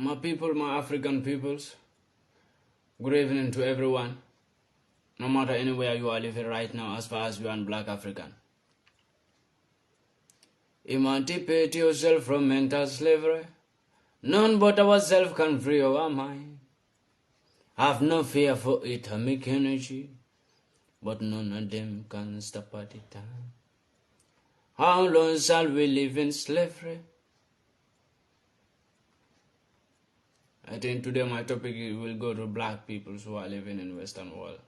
My people, my African peoples, good evening to everyone, no matter anywhere you are living right now as far as you are Black African. Emancipate yourself from mental slavery. None but ourselves can free our mind. Have no fear for atomic energy, but none of them can stop at the time. How long shall we live in slavery? I think today my topic will go to black people who are living in Western world.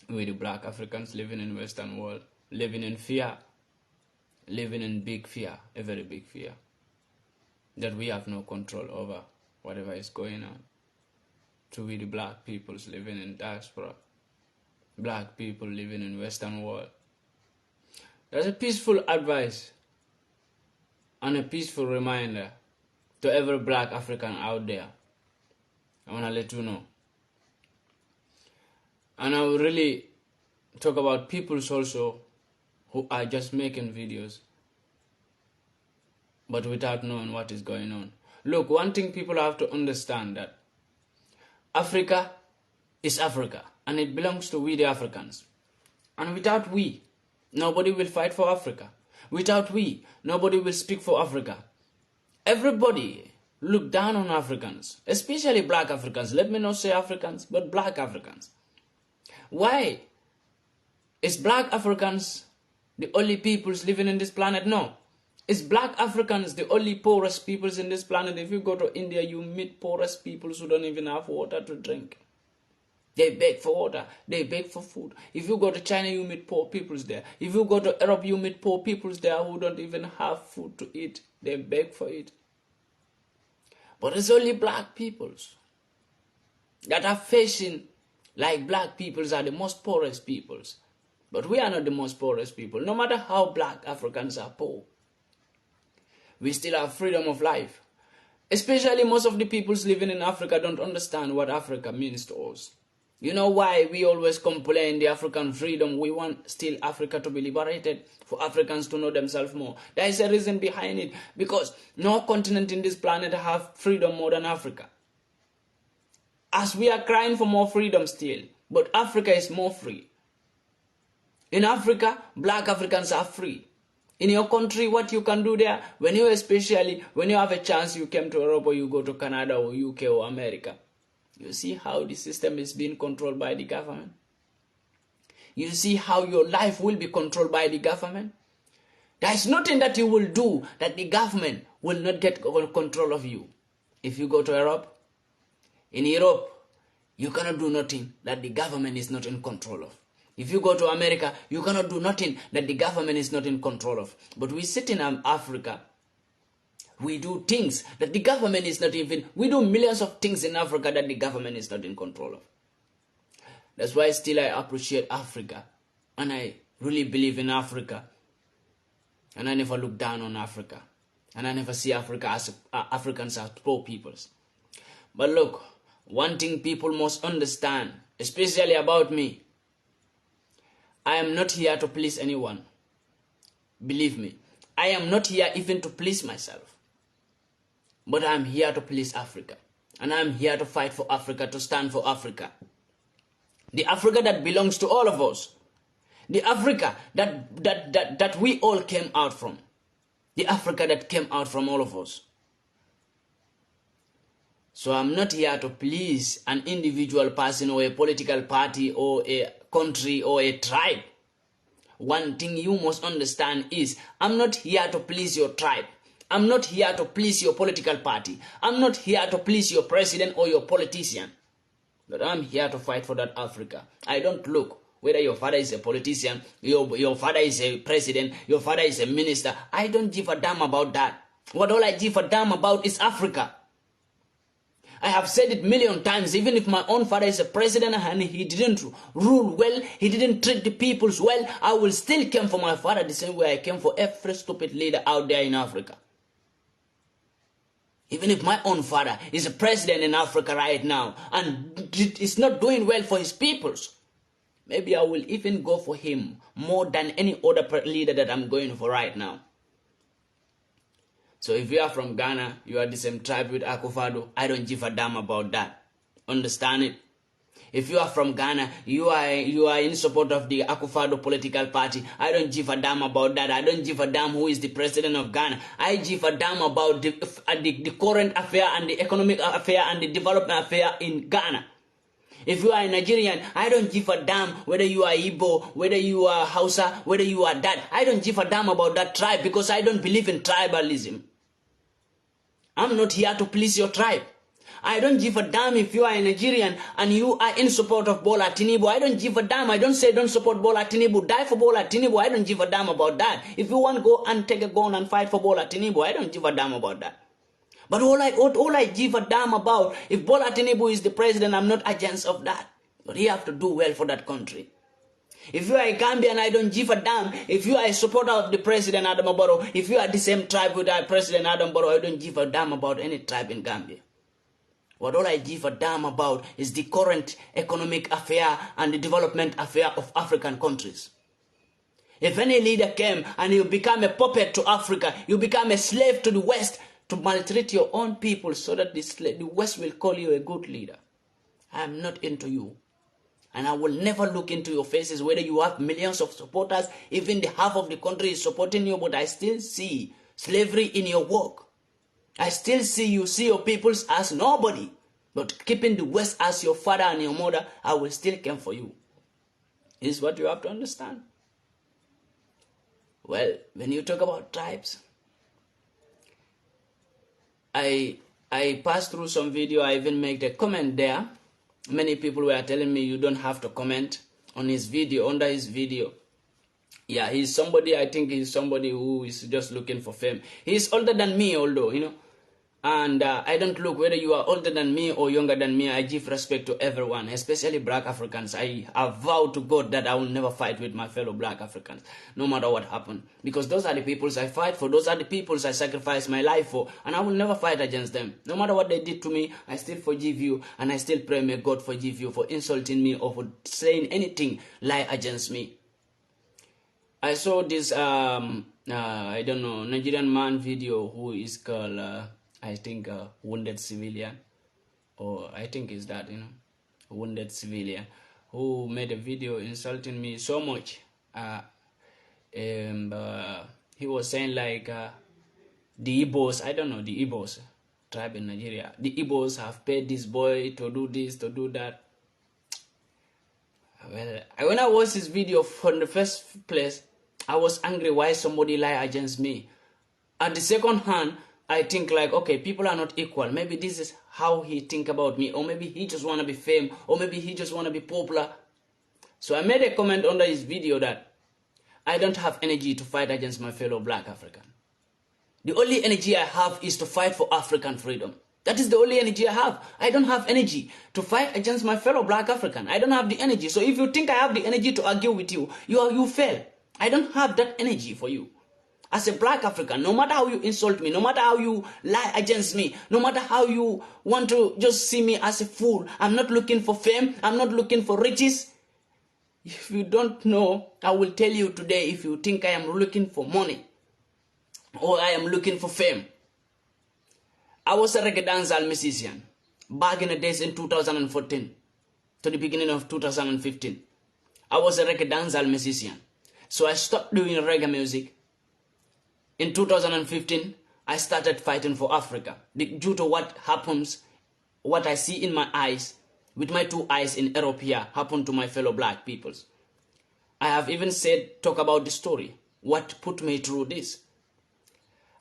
We the black Africans living in Western world, living in fear, living in big fear, a very big fear, that we have no control over whatever is going on. To we the black peoples living in diaspora, black people living in Western world. There's a peaceful advice and a peaceful reminder to every black African out there. I want to let you know. And I will really talk about peoples also who are just making videos but without knowing what is going on. Look, one thing people have to understand, that Africa is Africa and it belongs to we the Africans. And without we, nobody will fight for Africa. Without we, nobody will speak for Africa. Everybody look down on Africans, especially black Africans. Let me not say Africans, but black Africans. Why? Is black Africans the only peoples living in this planet? No. Is black Africans the only poorest peoples in this planet? If you go to India, you meet poorest peoples who don't even have water to drink. They beg for water. They beg for food. If you go to China, you meet poor peoples there. If you go to Europe, you meet poor peoples there who don't even have food to eat. They beg for it. But it's only black peoples that are facing like black peoples are the most poorest peoples. But we are not the most poorest people. No matter how black Africans are poor, we still have freedom of life. Especially most of the peoples living in Africa don't understand what Africa means to us. You know why we always complain the African freedom? We want still Africa to be liberated, for Africans to know themselves more. There is a reason behind it, because no continent in this planet have freedom more than Africa. As we are crying for more freedom still, but Africa is more free. In Africa, black Africans are free. In your country, what you can do there, when you have a chance, you came to Europe or you go to Canada or UK or America. You see how the system is being controlled by the government. You see how your life will be controlled by the government. There is nothing that you will do that the government will not get control of you. If you go to Europe, in Europe, you cannot do nothing that the government is not in control of. If you go to America, you cannot do nothing that the government is not in control of. But we sit in Africa, we do things that the government is not even, we do millions of things in Africa that the government is not in control of. That's why still I appreciate Africa. And I really believe in Africa. And I never look down on Africa. And I never see Africa as Africans as poor peoples. But look, one thing people must understand, especially about me, I am not here to please anyone. Believe me, I am not here even to please myself. But I am here to please Africa. And I am here to fight for Africa, to stand for Africa. The Africa that belongs to all of us. The Africa that we all came out from. The Africa that came out from all of us. So I'm not here to please an individual person or a political party or a country or a tribe. One thing you must understand is, I'm not here to please your tribe. I'm not here to please your political party. I'm not here to please your president or your politician. But I'm here to fight for that Africa. I don't look whether your father is a politician, your father is a president, your father is a minister. I don't give a damn about that. What all I give a damn about is Africa. I have said it a million times, even if my own father is a president and he didn't rule well, he didn't treat the peoples well, I will still come for my father the same way I came for every stupid leader out there in Africa. Even if my own father is a president in Africa right now and is not doing well for his peoples, maybe I will even go for him more than any other leader that I'm going for right now. So if you are from Ghana, you are the same tribe with Akufado, I don't give a damn about that. Understand it? If you are from Ghana, you are in support of the Akufado political party, I don't give a damn about that. I don't give a damn who is the president of Ghana. I give a damn about the current affair and the economic affair and the development affair in Ghana. If you are a Nigerian, I don't give a damn whether you are Igbo, whether you are Hausa, whether you are that. I don't give a damn about that tribe because I don't believe in tribalism. I'm not here to please your tribe. I don't give a damn if you are a Nigerian and you are in support of Bola Tinubu. I don't give a damn. I don't say don't support Bola Tinubu. Die for Bola Tinubu. I don't give a damn about that. If you want to go and take a gun and fight for Bola Tinubu, I don't give a damn about that. But all I give a damn about, if Bola Tinubu is the president, I'm not against of that. But he have to do well for that country. If you are a Gambian, I don't give a damn. If you are a supporter of the president Adam Barrow, if you are the same tribe with our president Adam Barrow, I don't give a damn about any tribe in Gambia. What all I give a damn about is the current economic affair and the development affair of African countries. If any leader came and you become a puppet to Africa, you become a slave to the West to maltreat your own people so that the West will call you a good leader. I am not into you. And I will never look into your faces whether you have millions of supporters, even the half of the country is supporting you, but I still see slavery in your work. I still see you see your peoples as nobody, but keeping the West as your father and your mother, I will still come for you. This is what you have to understand. Well, when you talk about tribes, I passed through some video, I even made a comment there. Many people were telling me you don't have to comment on his video, under his video. Yeah, he's somebody, I think he's somebody who is just looking for fame. He's older than me, although, you know. And I don't look whether you are older than me or younger than me. I give respect to everyone, especially black Africans. I vow to God that I will never fight with my fellow black Africans, no matter what happens. Because those are the peoples I fight for. Those are the peoples I sacrifice my life for. And I will never fight against them. No matter what they did to me, I still forgive you. And I still pray, may God forgive you for insulting me or for saying anything lie against me. I saw this, I don't know, Nigerian man video who is called... I think wounded civilian, or I think is that, you know, wounded civilian, who made a video insulting me so much. He was saying like the Igbos, I don't know, the Igbos, tribe in Nigeria, the Igbos have paid this boy to do this, to do that. Well, when I watched this video from the first place, I was angry why somebody lie against me. At the second hand, I think like, okay, people are not equal. Maybe this is how he think about me, or maybe he just want to be famous, or maybe he just want to be popular. So I made a comment under his video that I don't have energy to fight against my fellow black African. The only energy I have is to fight for African freedom. That is the only energy I have. I don't have energy to fight against my fellow black African. I don't have the energy. So if you think I have the energy to argue with you, you fail. I don't have that energy for you. As a black African, no matter how you insult me, no matter how you lie against me, no matter how you want to just see me as a fool, I'm not looking for fame, I'm not looking for riches. If you don't know, I will tell you today, if you think I am looking for money or I am looking for fame. I was a reggae dancehall musician back in the days in 2014 to the beginning of 2015. I was a reggae dancehall musician. So I stopped doing reggae music. In 2015, I started fighting for Africa. Due to what happens, what I see in my eyes, with my two eyes in Europe here, happened to my fellow black peoples. I have even talk about the story, what put me through this.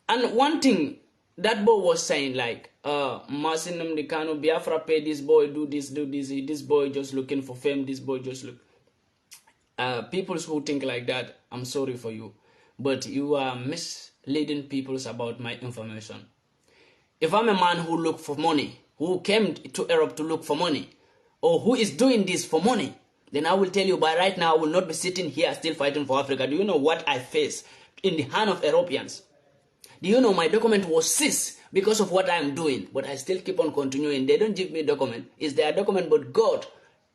And one thing, that boy was saying like, Masinam Dikano, Biafra pay this boy, do this, this boy just looking for fame, this boy just look. People who think like that, I'm sorry for you. But you are misleading people about my information. If I'm a man who look for money, who came to Europe to look for money, or who is doing this for money, then I will tell you by right now I will not be sitting here still fighting for Africa. Do you know what I face in the hand of Europeans? Do you know my document was seized because of what I am doing? But I still keep on continuing. They don't give me a document. It's their document, but God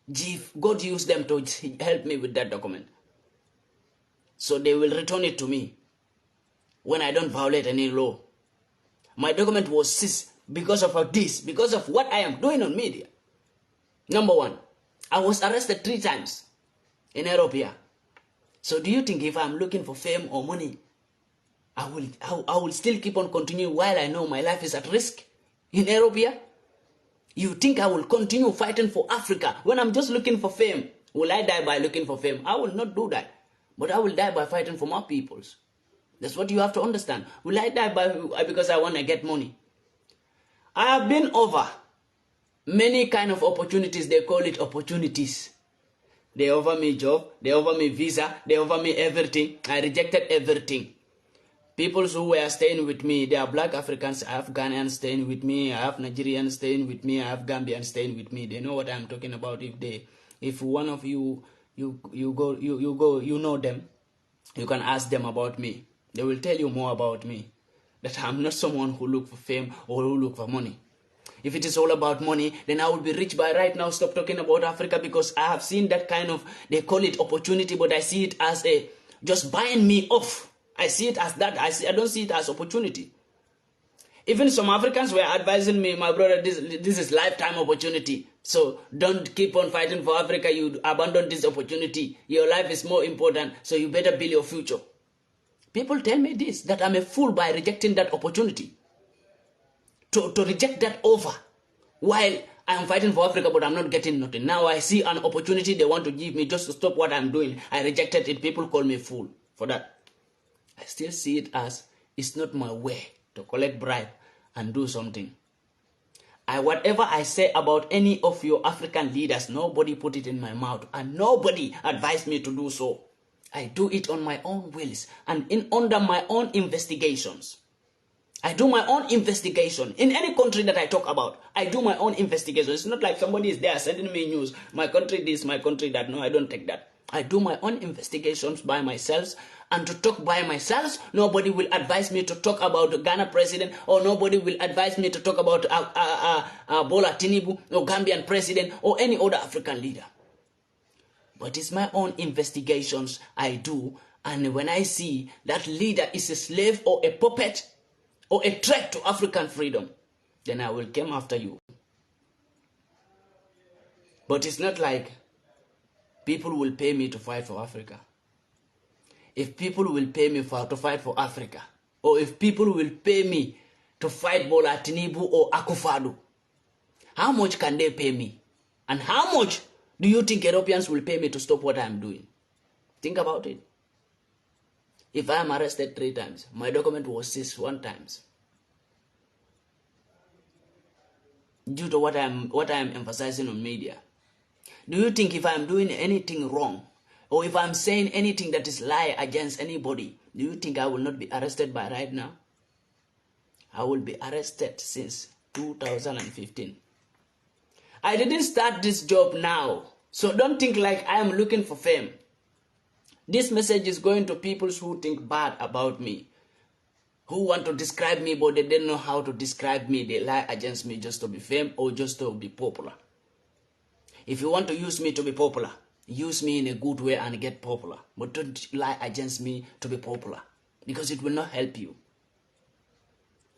used them to help me with that document. So they will return it to me when I don't violate any law. My document was seized because of this, because of what I am doing on media. Number one, I was arrested 3 times in Ethiopia. So do you think if I'm looking for fame or money, I will still keep on continuing while I know my life is at risk in Ethiopia? You think I will continue fighting for Africa when I'm just looking for fame? Will I die by looking for fame? I will not do that. But I will die by fighting for my peoples. That's what you have to understand. Will I die because I want to get money? I have been over many kind of opportunities. They call it opportunities. They offer me job, they offer me visa, they offer me everything. I rejected everything. People who were staying with me, they are black Africans. I have Ghanaians staying with me. I have Nigerians staying with me. I have Gambians staying with me. They know what I'm talking about. If one of you know them, you can ask them about me. They will tell you more about me. That I'm not someone who look for fame or who look for money. If it is all about money, then I will be rich by right now. Stop talking about Africa, because I have seen that kind of, they call it opportunity, but I see it as just buying me off. I see it as that. I don't see it as opportunity. Even some Africans were advising me, my brother, this is lifetime opportunity. So don't keep on fighting for Africa. You abandon this opportunity. Your life is more important, so you better build your future. People tell me this, that I'm a fool by rejecting that opportunity. To reject that offer while I'm fighting for Africa, but I'm not getting nothing. Now I see an opportunity they want to give me just to stop what I'm doing. I rejected it. People call me a fool for that. I still see it as it's not my way to collect bribe and do something. Whatever I say about any of your African leaders, nobody put it in my mouth and nobody advised me to do so. I do it on my own wills and under my own investigations. I do my own investigation. In any country that I talk about, I do my own investigation. It's not like somebody is there sending me news. My country this, my country that. No, I don't take that. I do my own investigations by myself. And to talk by myself, nobody will advise me to talk about the Ghana president, or nobody will advise me to talk about Bola Tinubu, or Gambian president, or any other African leader. But it's my own investigations I do. And when I see that leader is a slave or a puppet, or a threat to African freedom, then I will come after you. But it's not like people will pay me to fight for Africa. If people will pay me to fight for Africa, or if people will pay me to fight Bola Tinubu or Akufo-Addo, how much can they pay me? And how much do you think Europeans will pay me to stop what I'm doing? Think about it. If I am arrested 3 times, my document was seized 1 time. Due to what I am emphasizing on media. Do you think if I am doing anything wrong, or if I am saying anything that is lie against anybody, do you think I will not be arrested by right now? I will be arrested since 2015. I didn't start this job now, so don't think like I am looking for fame. This message is going to people who think bad about me, who want to describe me, but they don't know how to describe me. They lie against me just to be famous or just to be popular. If you want to use me to be popular, use me in a good way and get popular. But don't lie against me to be popular, because it will not help you.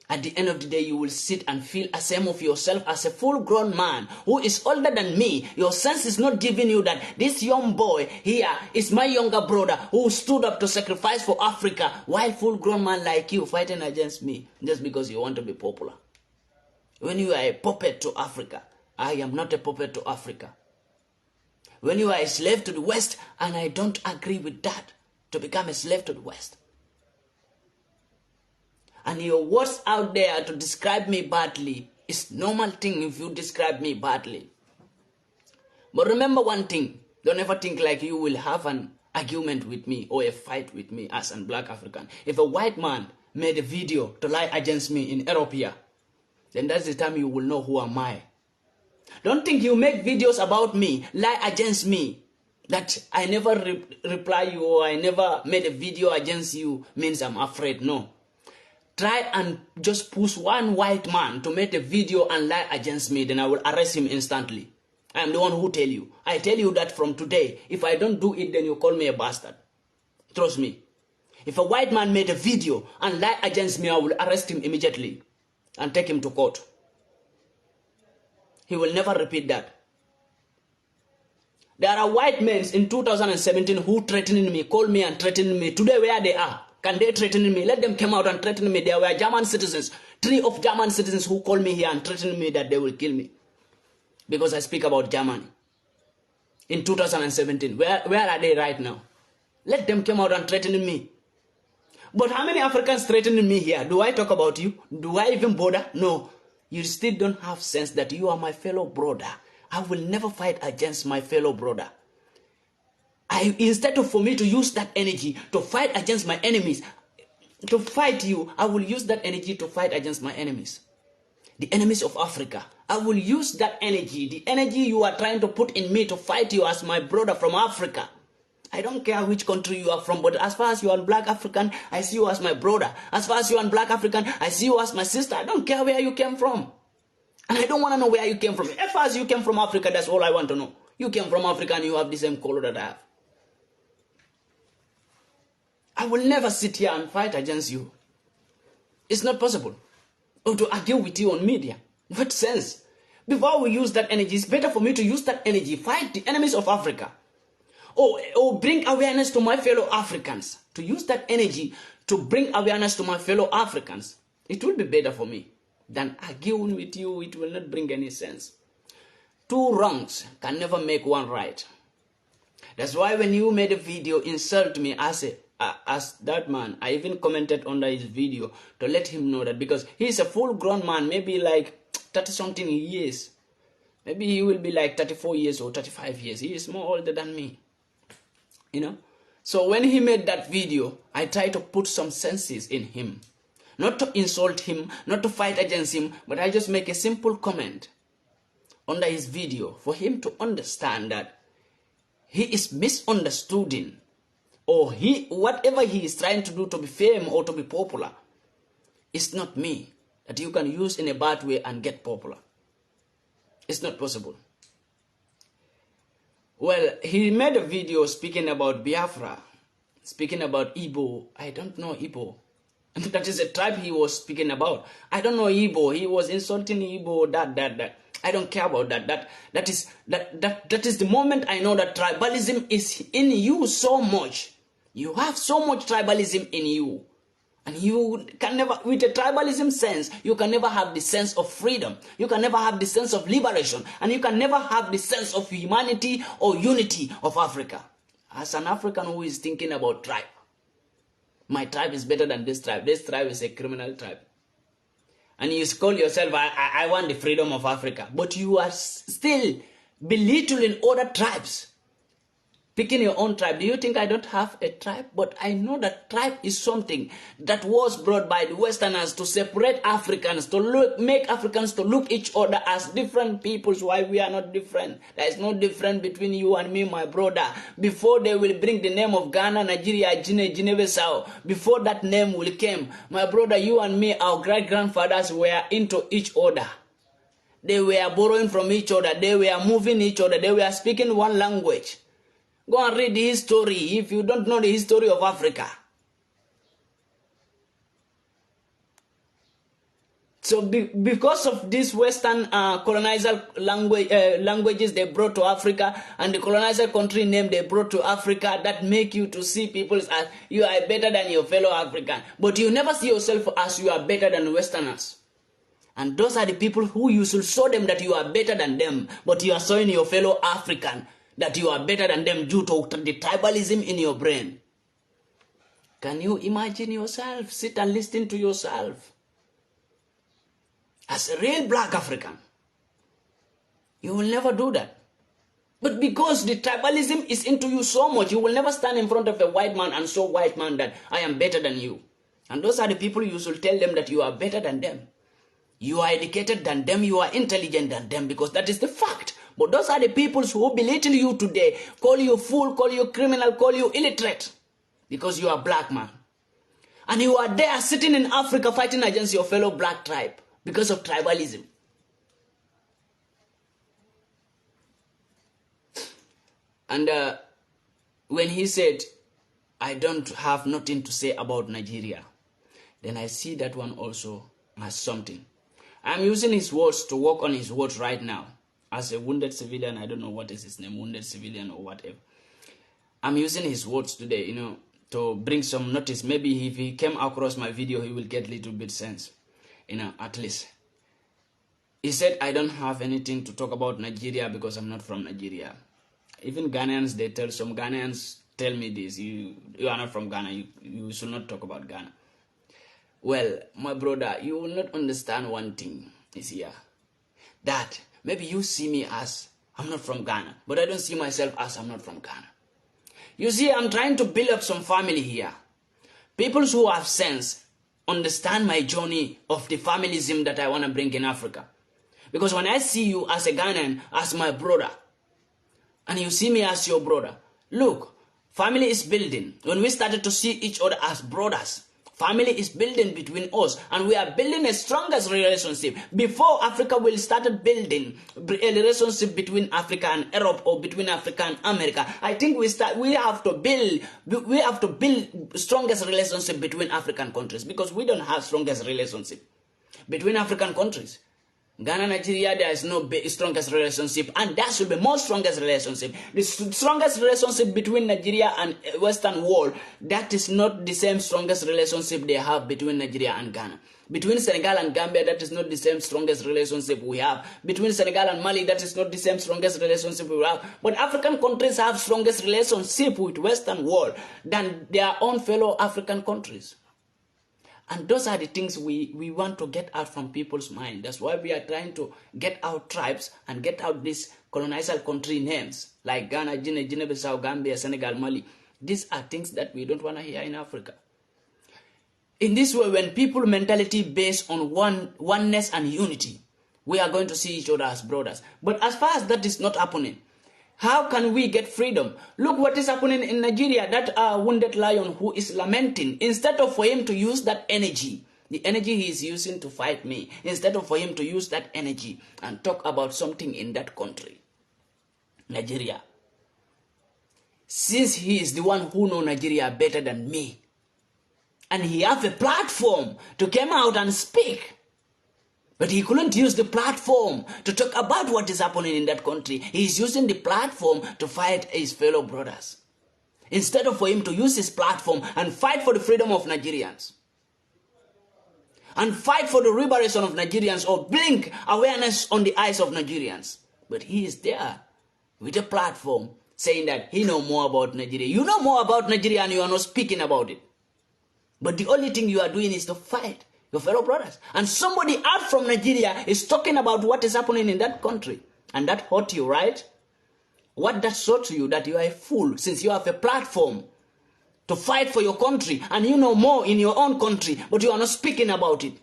At the end of the day, you will sit and feel ashamed of yourself as a full-grown man who is older than me. Your sense is not giving you that this young boy here is my younger brother who stood up to sacrifice for Africa, while full-grown man like you fighting against me just because you want to be popular. When you are a puppet to Africa, I am not a puppet to Africa. When you are a slave to the West, and I don't agree with that, to become a slave to the West. And your words out there to describe me badly is normal thing if you describe me badly. But remember one thing, don't ever think like you will have an argument with me or a fight with me as a black African. If a white man made a video to lie against me in Ethiopia, then that's the time you will know who am I. Don't think you make videos about me, lie against me, that I never reply you or I never made a video against you means I'm afraid. No. Try and just push one white man to make a video and lie against me, then I will arrest him instantly. I am the one who tell you. I tell you that from today. If I don't do it, then you call me a bastard. Trust me. If a white man made a video and lie against me, I will arrest him immediately. and take him to court. He will never repeat that. There are white men in 2017 who threatened me, called me and threatened me. Today where they are, can they threaten me? Let them come out and threaten me. There were German citizens, 3 of German citizens who called me here and threatened me that they will kill me because I speak about Germany. In 2017, where are they right now? Let them come out and threaten me. But how many Africans threatening me here? Do I talk about you? Do I even bother? No. You still don't have sense that you are my fellow brother. I will never fight against my fellow brother. Instead of for me to use that energy to fight against my enemies, to fight you, I will use that energy to fight against my enemies. The enemies of Africa. I will use that energy, the energy you are trying to put in me to fight you as my brother from Africa. I don't care which country you are from, but as far as you are black African, I see you as my brother. As far as you are black African, I see you as my sister. I don't care where you came from. And I don't want to know where you came from. As far as you came from Africa, that's all I want to know. You came from Africa and you have the same color that I have. I will never sit here and fight against you. It's not possible. Or to argue with you on media. What sense? Before we use that energy, it's better for me to use that energy, fight the enemies of Africa. Or bring awareness to my fellow Africans. To use that energy to bring awareness to my fellow Africans. It will be better for me than arguing with you. It will not bring any sense. 2 wrongs can never make 1 right. That's why when you made a video, insult me as that man, I even commented under his video to let him know that, because he's a full-grown man, maybe like 30-something years. Maybe he will be like 34 years or 35 years. He is more older than me. You know? So when he made that video, I tried to put some senses in him. Not to insult him, not to fight against him, but I just make a simple comment under his video for him to understand that he is misunderstanding, or whatever he is trying to do to be famous or to be popular, it's not me that you can use in a bad way and get popular. It's not possible. Well, he made a video speaking about Biafra, speaking about Igbo. I don't know Igbo. That is a tribe he was speaking about. I don't know Igbo. He was insulting Igbo, that. I don't care about that. That is the moment I know that tribalism is in you so much. You have so much tribalism in you. And you can never, with a tribalism sense, you can never have the sense of freedom. You can never have the sense of liberation. And you can never have the sense of humanity or unity of Africa. As an African who is thinking about tribe, my tribe is better than this tribe. This tribe is a criminal tribe. And you call yourself, I want the freedom of Africa. But you are still belittling other tribes. Picking your own tribe. Do you think I don't have a tribe? But I know that tribe is something that was brought by the Westerners to separate Africans, to make Africans to look each other as different peoples. Why we are not different? There is no difference between you and me, my brother. Before they will bring the name of Ghana, Nigeria, Guinea-Bissau, before that name will come, my brother, you and me, our great-grandfathers were into each other. They were borrowing from each other. They were moving each other. They were speaking one language. Go and read the history if you don't know the history of Africa. So because of these Western colonizer languages they brought to Africa, and the colonizer country name they brought to Africa, that make you to see people as you are better than your fellow African. But you never see yourself as you are better than Westerners. And those are the people who you should show them that you are better than them, but you are showing your fellow African that you are better than them due to the tribalism in your brain. Can you imagine yourself? Sit and listen to yourself. As a real black African, you will never do that. But because the tribalism is into you so much, you will never stand in front of a white man and show white man that I am better than you. And those are the people you should tell them that you are better than them. You are educated than them, you are intelligent than them, because that is the fact. But those are the people who belittle you today, call you fool, call you criminal, call you illiterate, because you are black man. And you are there sitting in Africa fighting against your fellow black tribe because of tribalism. And when he said, I don't have nothing to say about Nigeria, then I see that one also as something. I'm using his words to work on his words right now. As a wounded civilian, I don't know what is his name, wounded civilian or whatever. I'm using his words today, to bring some notice. Maybe if he came across my video, he will get a little bit sense, at least. He said, I don't have anything to talk about Nigeria because I'm not from Nigeria. Even Ghanaians, some Ghanaians tell me this, you are not from Ghana, you should not talk about Ghana. Well, my brother, you will not understand one thing is here. That maybe you see me as I'm not from Ghana, but I don't see myself as I'm not from Ghana. You see, I'm trying to build up some family here. People who have sense understand my journey of the familism that I want to bring in Africa. Because when I see you as a Ghanaian, as my brother, and you see me as your brother, look, family is building. When we started to see each other as brothers, family is building between us, and we are building a strongest relationship. Before Africa will start building a relationship between Africa and Europe, or between Africa and America, I think we have to build strongest relationship between African countries, because we don't have strongest relationship between African countries. Ghana, Nigeria, there is no strongest relationship, and that should be more strongest relationship. The strongest relationship between Nigeria and Western world, that is not the same strongest relationship they have between Nigeria and Ghana. Between Senegal and Gambia, that is not the same strongest relationship we have. Between Senegal and Mali, that is not the same strongest relationship we have. But African countries have strongest relationship with Western world than their own fellow African countries. And those are the things we want to get out from people's mind. That's why we are trying to get out tribes and get out these colonizer country names like Ghana, Guinea-Bissau, Gambia, Senegal, Mali. These are things that we don't want to hear in Africa. In this way, when people mentality based on oneness and unity, we are going to see each other as brothers. But as far as that is not happening, how can we get freedom? Look what is happening in Nigeria. That wounded lion who is lamenting, instead of for him to use that energy, the energy he is using to fight me, instead of for him to use that energy and talk about something in that country, Nigeria, since he is the one who knows Nigeria better than me, and he has a platform to come out and speak, but he couldn't use the platform to talk about what is happening in that country. He is using the platform to fight his fellow brothers, instead of for him to use his platform and fight for the freedom of Nigerians, and fight for the liberation of Nigerians, or blink awareness on the eyes of Nigerians. But he is there with a platform saying that he knows more about Nigeria. You know more about Nigeria and you are not speaking about it. But the only thing you are doing is to fight your fellow brothers. And somebody out from Nigeria is talking about what is happening in that country. And that hurt you, right? What that shows to you that you are a fool, since you have a platform to fight for your country, and you know more in your own country, but you are not speaking about it.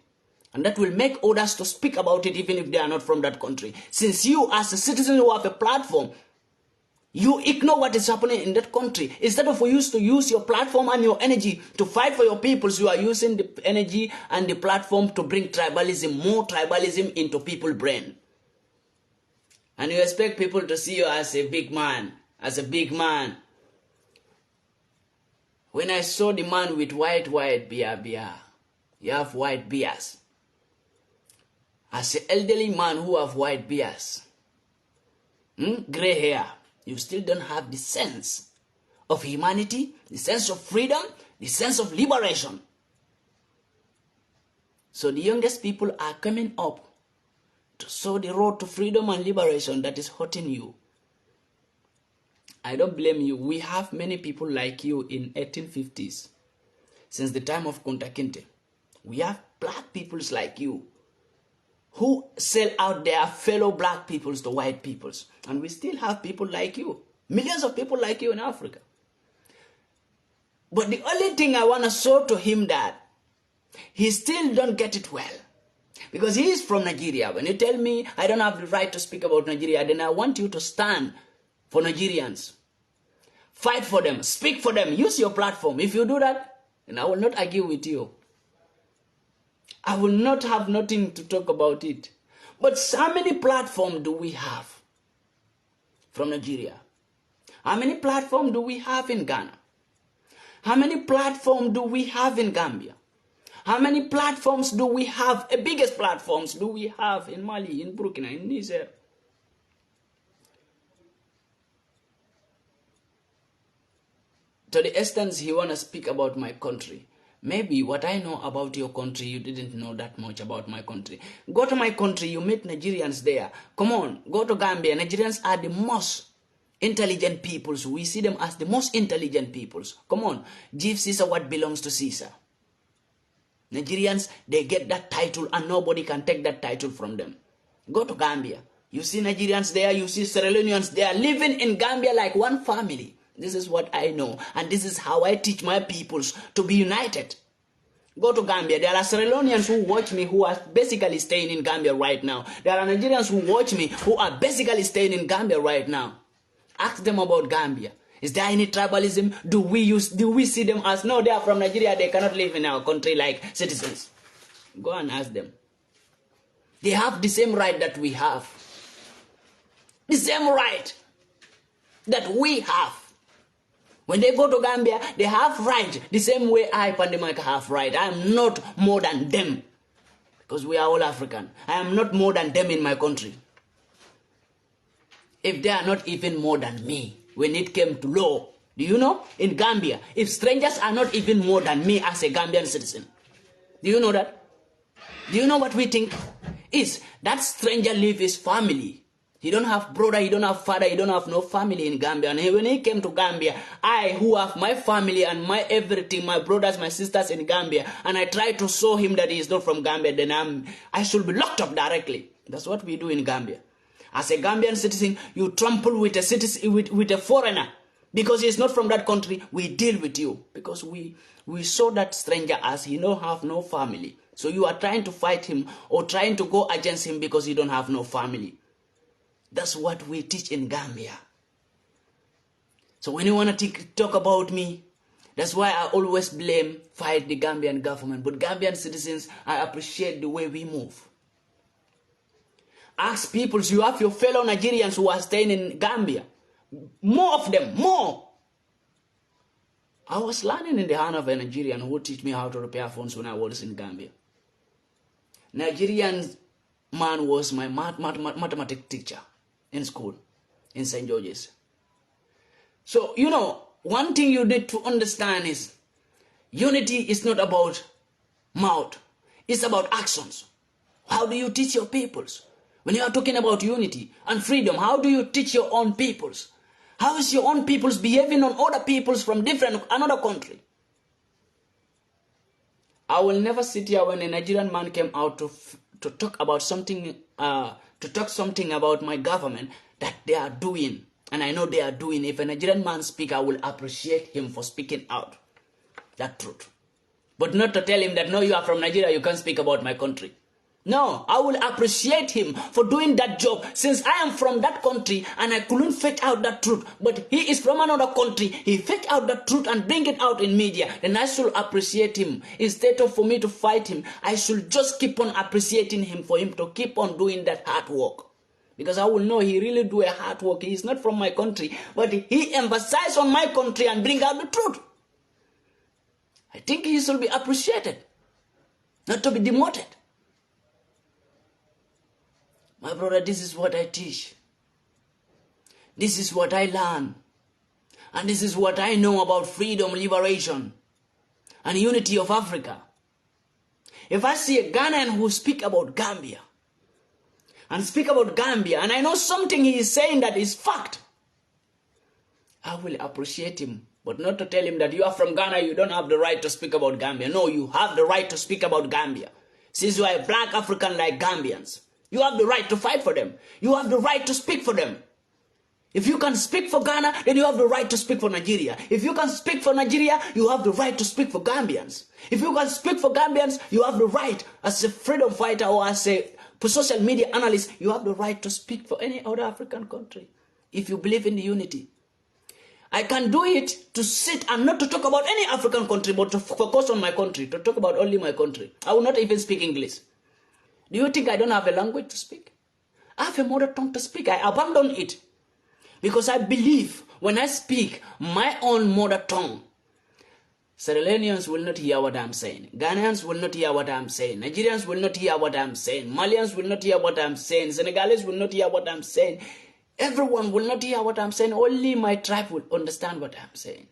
And that will make others to speak about it even if they are not from that country. Since you as a citizen who have a platform, you ignore what is happening in that country. Instead of for you to use your platform and your energy to fight for your peoples, you are using the energy and the platform to bring tribalism, more tribalism into people's brain. And you expect people to see you as a big man, When I saw the man with white beard, you have white beards. As an elderly man who have white beards, gray hair, you still don't have the sense of humanity, the sense of freedom, the sense of liberation. So the youngest people are coming up to show the road to freedom and liberation that is hurting you. I don't blame you. We have many people like you in 1850s. Since the time of Kunta Kinte, we have black peoples like you who sell out their fellow black peoples to white peoples. And we still have people like you. Millions of people like you in Africa. But the only thing I want to show to him that he still don't get it well. Because he is from Nigeria. When you tell me I don't have the right to speak about Nigeria, then I want you to stand for Nigerians. Fight for them. Speak for them. Use your platform. If you do that, then I will not argue with you. I will not have nothing to talk about it. But how many platforms do we have from Nigeria? How many platforms do we have in Ghana? How many platforms do we have in Gambia? How many platforms do we have? The biggest platforms do we have in Mali, in Burkina, in Niger? To the extent he want to speak about my country. Maybe what I know about your country, you didn't know that much about my country. Go to my country, you meet Nigerians there. Come on, go to Gambia. Nigerians are the most intelligent peoples. We see them as the most intelligent peoples. Come on, give Caesar what belongs to Caesar. Nigerians, they get that title and nobody can take that title from them. Go to Gambia. You see Nigerians there, you see Sierra Leoneans there, living in Gambia like one family. This is what I know, and this is how I teach my peoples to be united. Go to Gambia. There are Sierra Leoneans who watch me who are basically staying in Gambia right now. There are Nigerians who watch me who are basically staying in Gambia right now. Ask them about Gambia. Is there any tribalism? Do we see them as, no, they are from Nigeria, they cannot live in our country like citizens? Go and ask them. They have the same right that we have. The same right that we have. When they go to Gambia, they have right the same way I, PANDI MAICA, have right. I am not more than them because we are all African. I am not more than them in my country. If they are not even more than me when it came to law, do you know, in Gambia, if strangers are not even more than me as a Gambian citizen, do you know that? Do you know what we think? Is that stranger leave his family. He don't have brother, he don't have father, he don't have no family in Gambia. And when he came to Gambia, I, who have my family and my everything, my brothers, my sisters in Gambia, and I try to show him that he is not from Gambia, then I should be locked up directly. That's what we do in Gambia. As a Gambian citizen, you trample with a citizen, with a foreigner. Because he is not from that country, we deal with you. Because we saw that stranger as he don't have no family. So you are trying to fight him or trying to go against him because he don't have no family. That's what we teach in Gambia. So when you want to talk about me, that's why I always fight the Gambian government. But Gambian citizens, I appreciate the way we move. Ask people, you have your fellow Nigerians who are staying in Gambia. More of them, more. I was learning in the hand of a Nigerian who taught me how to repair phones when I was in Gambia. Nigerian man was my mathematics teacher in school, in St. George's. So, you know, one thing you need to understand is unity is not about mouth. It's about actions. How do you teach your peoples? When you are talking about unity and freedom, how do you teach your own peoples? How is your own peoples behaving on other peoples from another country? I will never sit here when a Nigerian man came out to talk about something, about my government that they are doing. And I know they are doing. If a Nigerian man speak, I will appreciate him for speaking out that truth. But not to tell him that, no, you are from Nigeria, you can't speak about my country. No, I will appreciate him for doing that job since I am from that country and I couldn't fetch out that truth. But he is from another country. He fetch out that truth and bring it out in media. Then I should appreciate him. Instead of for me to fight him, I should just keep on appreciating him for him to keep on doing that hard work. Because I will know he really do a hard work. He is not from my country. But he emphasized on my country and bring out the truth. I think he should be appreciated. Not to be demoted. My brother, this is what I teach. This is what I learn. And this is what I know about freedom, liberation, and unity of Africa. If I see a Ghanaian who speak about Gambia, and I know something he is saying that is fact, I will appreciate him. But not to tell him that you are from Ghana, you don't have the right to speak about Gambia. No, you have the right to speak about Gambia. Since you are a black African like Gambians, you have the right to fight for them. You have the right to speak for them. If you can speak for Ghana, then you have the right to speak for Nigeria. If you can speak for Nigeria, you have the right to speak for Gambians. If you can speak for Gambians, you have the right, as a freedom fighter or as a social media analyst, you have the right to speak for any other African country. If you believe in the unity. I can do it to sit and not to talk about any African country, but to focus on my country, to talk about only my country. I will not even speak English. Do you think I don't have a language to speak? I have a mother tongue to speak. I abandon it. Because I believe when I speak my own mother tongue, Sierra Leoneans will not hear what I'm saying. Ghanaians will not hear what I'm saying. Nigerians will not hear what I'm saying. Malians will not hear what I'm saying. Senegalese will not hear what I'm saying. Everyone will not hear what I'm saying. Only my tribe will understand what I'm saying.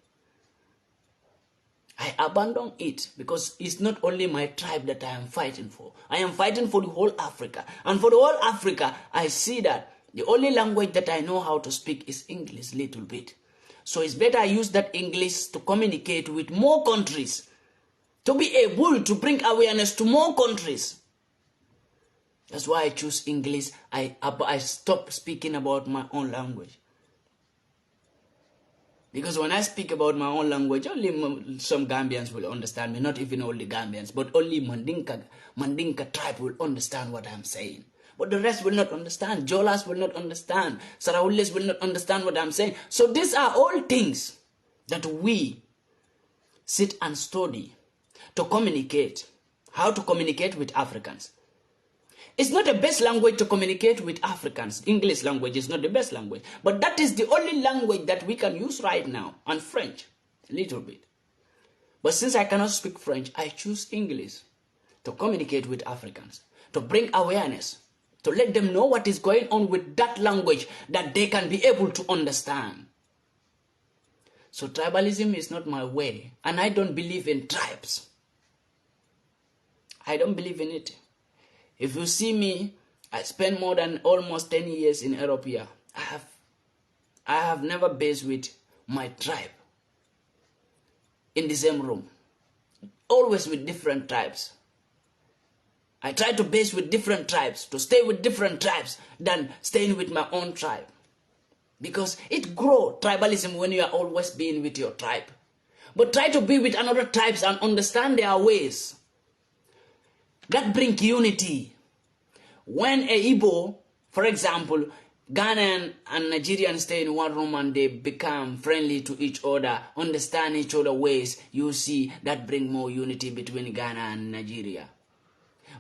I abandon it because it's not only my tribe that I am fighting for. I am fighting for the whole Africa. And for the whole Africa, I see that the only language that I know how to speak is English, little bit. So it's better I use that English to communicate with more countries, to be able to bring awareness to more countries. That's why I choose English. I stop speaking about my own language. Because when I speak about my own language, only some Gambians will understand me, not even all the Gambians, but only Mandinka tribe will understand what I'm saying. But the rest will not understand. Jolas will not understand. Sarahulis will not understand what I'm saying. So these are all things that we sit and study to communicate. How to communicate with Africans. It's not the best language to communicate with Africans. English language is not the best language. But that is the only language that we can use right now. And French, a little bit. But since I cannot speak French, I choose English to communicate with Africans. To bring awareness. To let them know what is going on with that language that they can be able to understand. So tribalism is not my way. And I don't believe in tribes. I don't believe in it. If you see me, I spent more than almost 10 years in Europe here. I have never based with my tribe in the same room. Always with different tribes. I try to base with different tribes, to stay with different tribes than staying with my own tribe. Because it grows tribalism when you are always being with your tribe. But try to be with another tribes and understand their ways. That brings unity. When a Igbo, for example, Ghanaian and Nigerian stay in one room and they become friendly to each other, understand each other's ways, you see that brings more unity between Ghana and Nigeria.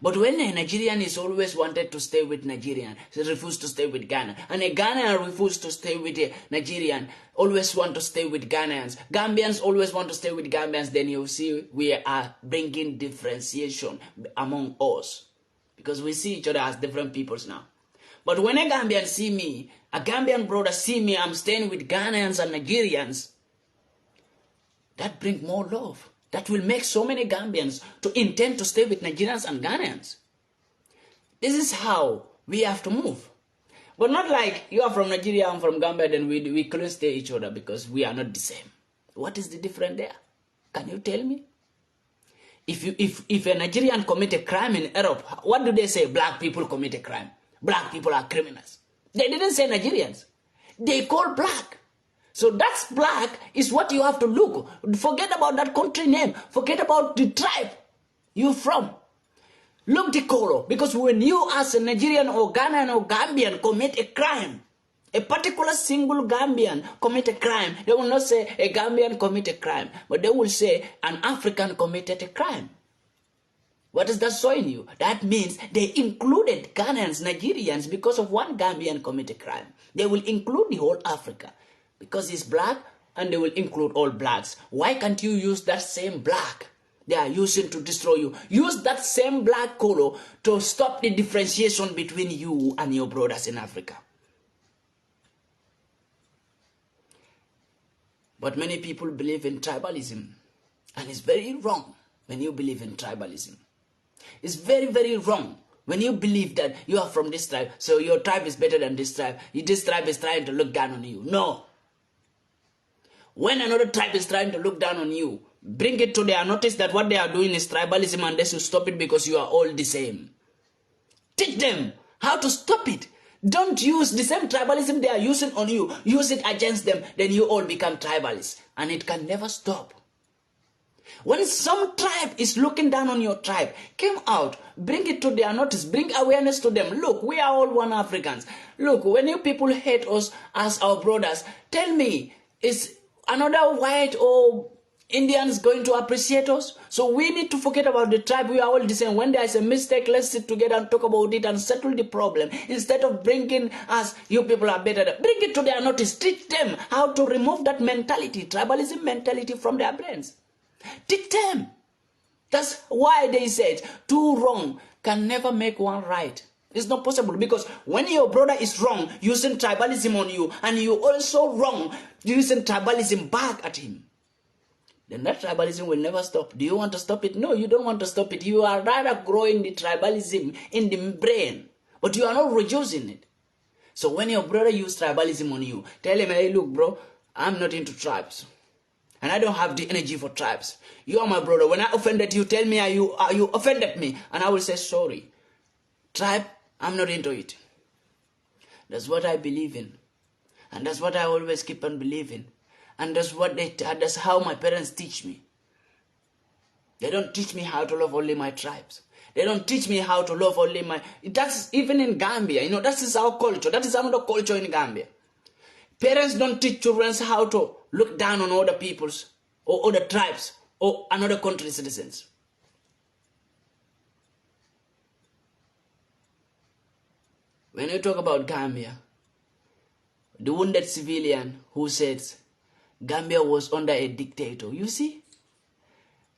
But when a Nigerian is always wanted to stay with Nigerian, he refused to stay with Ghana, and a Ghanaian refused to stay with a Nigerian, always want to stay with Ghanaians, Gambians always want to stay with Gambians, then you see we are bringing differentiation among us. Because we see each other as different peoples now. But when a Gambian see me, a Gambian brother see me, I'm staying with Ghanaians and Nigerians, that brings more love. That will make so many Gambians to intend to stay with Nigerians and Ghanaians. This is how we have to move. But not like you are from Nigeria, I'm from Gambia, then we couldn't stay each other because we are not the same. What is the difference there? Can you tell me? If a Nigerian commit a crime in Europe, what do they say? Black people commit a crime. Black people are criminals. They didn't say Nigerians. They call black. So that's black is what you have to look. Forget about that country name. Forget about the tribe you're from. Look the color. Because when you as a Nigerian or Ghanaian or Gambian commit a crime, a particular single Gambian commit a crime, they will not say a Gambian commit a crime, but they will say an African committed a crime. What is that showing you? That means they included Ghanaians, Nigerians, because of one Gambian commit a crime. They will include the whole Africa. Because he's black, and they will include all blacks. Why can't you use that same black they are using to destroy you? Use that same black color to stop the differentiation between you and your brothers in Africa. But many people believe in tribalism. And it's very wrong when you believe in tribalism. It's very, very wrong when you believe that you are from this tribe, so your tribe is better than this tribe. This tribe is trying to look down on you. No. When another tribe is trying to look down on you, bring it to their notice that what they are doing is tribalism and they should stop it because you are all the same. Teach them how to stop it. Don't use the same tribalism they are using on you. Use it against them, then you all become tribalists. And it can never stop. When some tribe is looking down on your tribe, come out, bring it to their notice, bring awareness to them. Look, we are all one Africans. Look, when you people hate us as our brothers, tell me, is another white or Indians going to appreciate us? So we need to forget about the tribe. We are all the same. When there is a mistake, let's sit together and talk about it and settle the problem. Instead of bringing us, you people are better. Bring it to their notice. Teach them how to remove that mentality, tribalism mentality from their brains. Teach them. That's why they said two wrong can never make one right. It's not possible, because when your brother is wrong using tribalism on you, and you also wrong using tribalism back at him, then that tribalism will never stop. Do you want to stop it? No, you don't want to stop it. You are rather growing the tribalism in the brain, but you are not reducing it. So when your brother uses tribalism on you, tell him, hey, look, bro, I'm not into tribes. And I don't have the energy for tribes. You are my brother. When I offended you, tell me you offended me. And I will say, sorry. Tribe, I'm not into it. That's what I believe in. And that's what I always keep on believing. And that's how my parents teach me. They don't teach me how to love only my tribes. They don't teach me how to love only my... That's even in Gambia. That is our culture. That is another culture in Gambia. Parents don't teach children how to look down on other peoples or other tribes or another country's citizens. When you talk about Gambia, the wounded civilian who says Gambia was under a dictator, you see?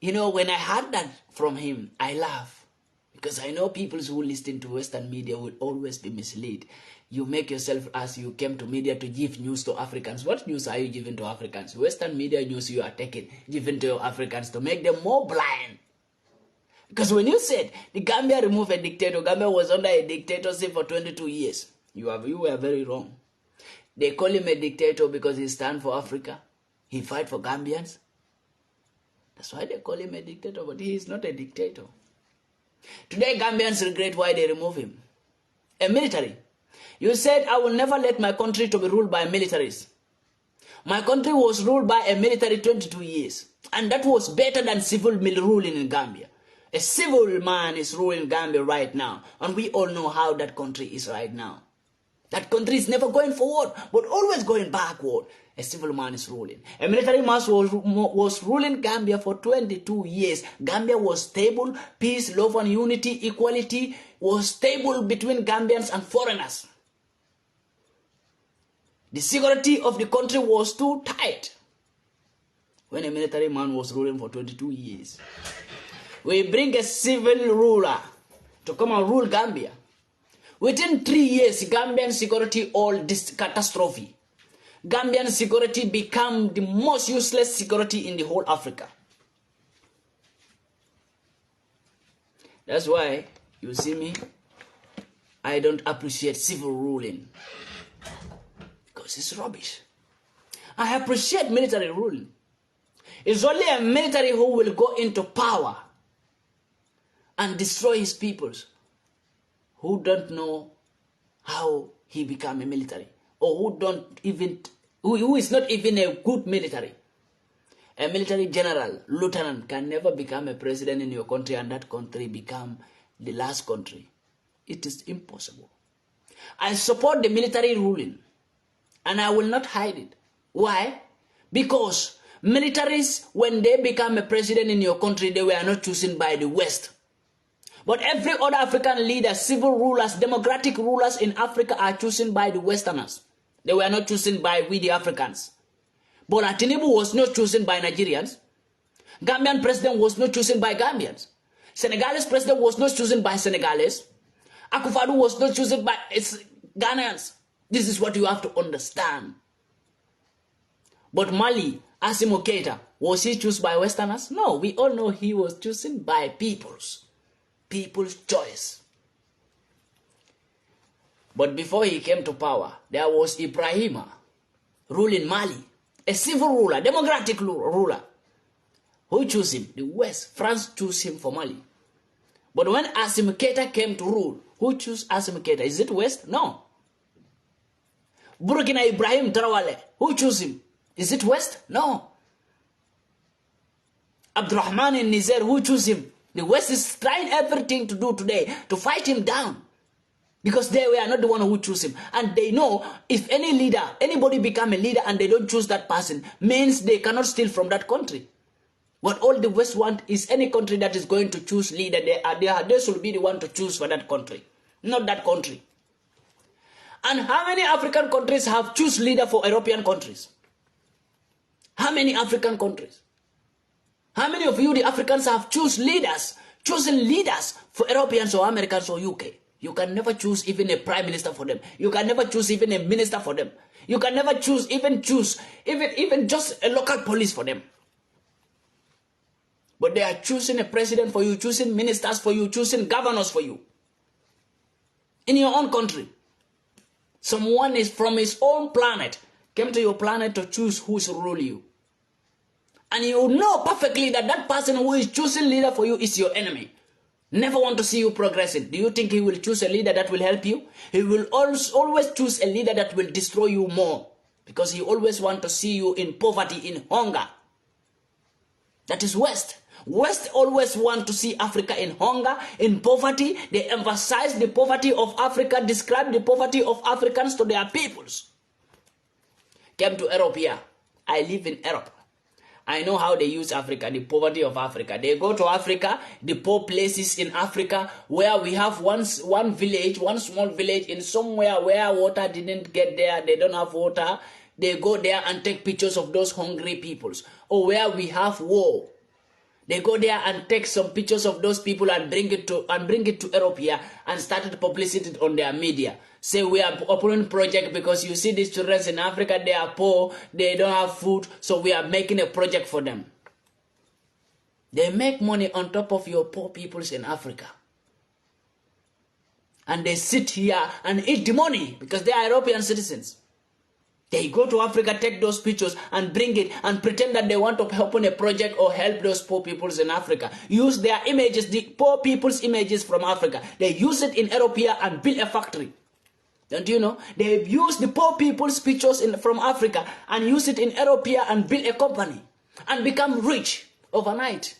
When I heard that from him, I laugh. Because I know people who listen to Western media will always be misled. You make yourself, as you came to media to give news to Africans. What news are you giving to Africans? Western media news you are giving to your Africans to make them more blind. Because when you said the Gambia removed a dictator, Gambia was under a dictatorship for 22 years, you were very wrong. They call him a dictator because he stands for Africa. He fight for Gambians. That's why they call him a dictator, but he is not a dictator. Today, Gambians regret why they remove him. A military. You said, I will never let my country to be ruled by militaries. My country was ruled by a military 22 years. And that was better than civil ruling in Gambia. A civil man is ruling Gambia right now. And we all know how that country is right now. That country is never going forward, but always going backward. A civil man is ruling. A military man was ruling Gambia for 22 years. Gambia was stable. Peace, love and unity, equality was stable between Gambians and foreigners. The security of the country was too tight when a military man was ruling for 22 years. We bring a civil ruler to come and rule Gambia. Within 3 years, Gambian security all this catastrophe. Gambian security become the most useless security in the whole Africa. That's why, you see me, I don't appreciate civil ruling. Because it's rubbish. I appreciate military ruling. It's only a military who will go into power and destroy his peoples who don't know how he became a military, or who is not even a good military. A military general, lieutenant can never become a president in your country and that country become the last country. It is impossible. I support the military ruling and I will not hide it. Why? Because militaries, when they become a president in your country, they were not chosen by the West. But every other African leader, civil rulers, democratic rulers in Africa are chosen by the Westerners. They were not chosen by we the Africans. Bola Tinubu was not chosen by Nigerians. Gambian president was not chosen by Gambians. Senegalese president was not chosen by Senegalese. Akufo-Addo was not chosen by Ghanaians. This is what you have to understand. But Mali, Assimi Goïta, was he chosen by Westerners? No, we all know he was chosen by people's choice. But before he came to power, there was Ibrahima ruling Mali, a civil ruler, democratic ruler. Who chose him? The West. France chose him for Mali. But when Assimi Goïta came to rule, who chose Assimi Goïta? Is it West? No. Burkina Ibrahim Traoré, who chose him? Is it West? No. Abdurrahman in Niger, who chose him? The West is trying everything to do today to fight him down. Because they were not the one who chose him. And they know if anybody become a leader and they don't choose that person, means they cannot steal from that country. What all the West want is any country that is going to choose leader, they should be the one to choose for that country. Not that country. And how many African countries have choose leader for European countries? How many African countries? How many of you, the Africans, have chosen leaders for Europeans or Americans or UK? You can never choose even a prime minister for them. You can never choose even a minister for them. You can never choose even just a local police for them. But they are choosing a president for you, choosing ministers for you, choosing governors for you. In your own country. Someone is from his own planet, came to your planet to choose who is rule you. And you know perfectly that that person who is choosing leader for you is your enemy. Never want to see you progressing. Do you think he will choose a leader that will help you? He will always choose a leader that will destroy you more. Because he always want to see you in poverty, in hunger. That is West. West always want to see Africa in hunger, in poverty. They emphasize the poverty of Africa, describe the poverty of Africans to their peoples. Came to Europe here. I live in Europe. I know how they use Africa, the poverty of Africa. They go to Africa, the poor places in Africa, where we have one small village in somewhere where water didn't get there, they don't have water. They go there and take pictures of those hungry peoples. Or where we have war. They go there and take some pictures of those people and bring it to Europe here and started publicity on their media. Say we are opening project because you see these children in Africa, they are poor, they don't have food, so we are making a project for them. They make money on top of your poor peoples in Africa. And they sit here and eat the money because they are European citizens. They go to Africa, take those pictures and bring it and pretend that they want to open a project or help those poor peoples in Africa. Use their images, the poor people's images from Africa. They use it in Europe here and build a factory. Don't you know? They use the poor people's pictures from Africa and use it in Europe here and build a company and become rich overnight.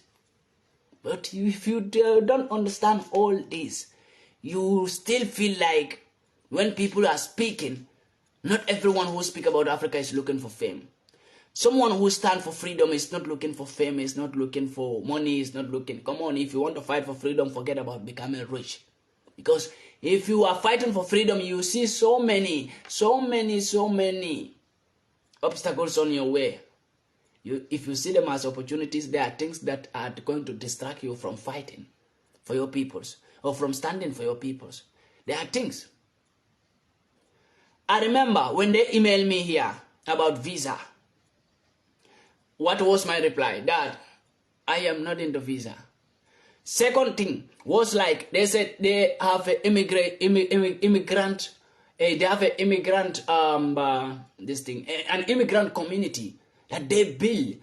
But if you don't understand all this, you still feel like when people are speaking, not everyone who speaks about Africa is looking for fame. Someone who stands for freedom is not looking for fame, is not looking for money, is not looking. Come on, if you want to fight for freedom, forget about becoming rich. Because if you are fighting for freedom, you see so many obstacles on your way. If you see them as opportunities, there are things that are going to distract you from fighting for your peoples or from standing for your peoples. There are things. I remember when they emailed me here about visa. What was my reply? Dad, I am not into visa. Second thing was like they said they have an immigrant, an immigrant community that they build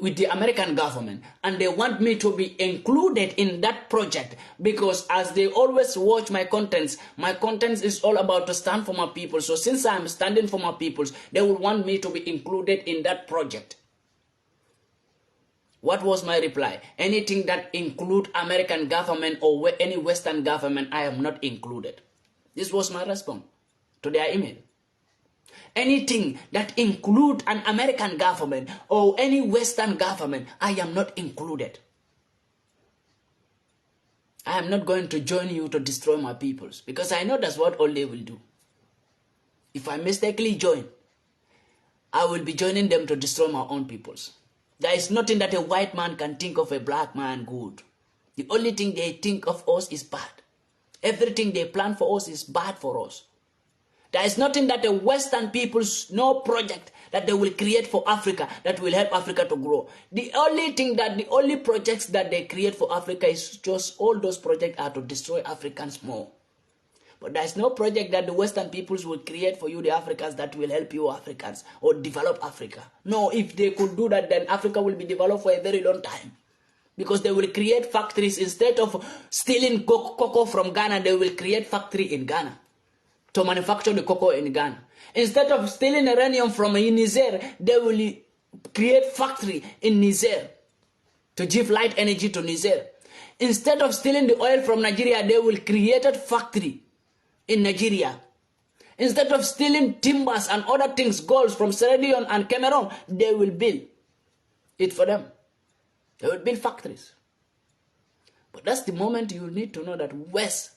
with the American government, and they want me to be included in that project because as they always watch my contents is all about to stand for my people. So since I'm standing for my peoples, they will want me to be included in that project. What was my reply? Anything that include American government or any Western government, I am not included. This was my response to their email. Anything that include an American government or any Western government, I am not included. I am not going to join you to destroy my peoples because I know that's what all they will do. If I mistakenly join, I will be joining them to destroy my own peoples. There is nothing that a white man can think of a black man good. The only thing they think of us is bad. Everything they plan for us is bad for us. There is nothing that the Western peoples, no project that they will create for Africa that will help Africa to grow. The only projects that they create for Africa is just all those projects are to destroy Africans more. But there is no project that the Western peoples will create for you, the Africans, that will help you Africans or develop Africa. No, if they could do that, then Africa will be developed for a very long time. Because they will create factories. Instead of stealing cocoa from Ghana, they will create factory in Ghana to manufacture the cocoa in Ghana. Instead of stealing uranium from Niger, they will create factory in Niger to give light energy to Niger. Instead of stealing the oil from Nigeria, they will create a factory in Nigeria. Instead of stealing timbers and other things, gold from Sierra Leone and Cameroon, they will build it for them. They will build factories. But that's the moment you need to know that West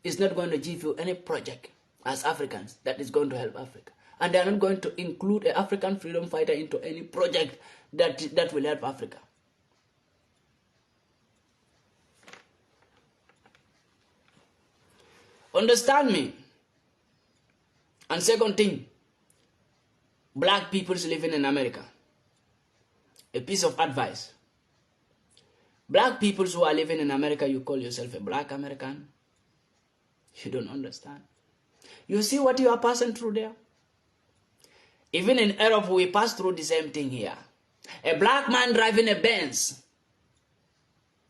is not going to give you any project as Africans that is going to help Africa. And they are not going to include an African freedom fighter into any project that will help Africa. Understand me. And second thing, black people living in America. A piece of advice. Black people who are living in America, you call yourself a black American. You don't understand. You see what you are passing through there? Even in Europe, we pass through the same thing here. A black man driving a Benz.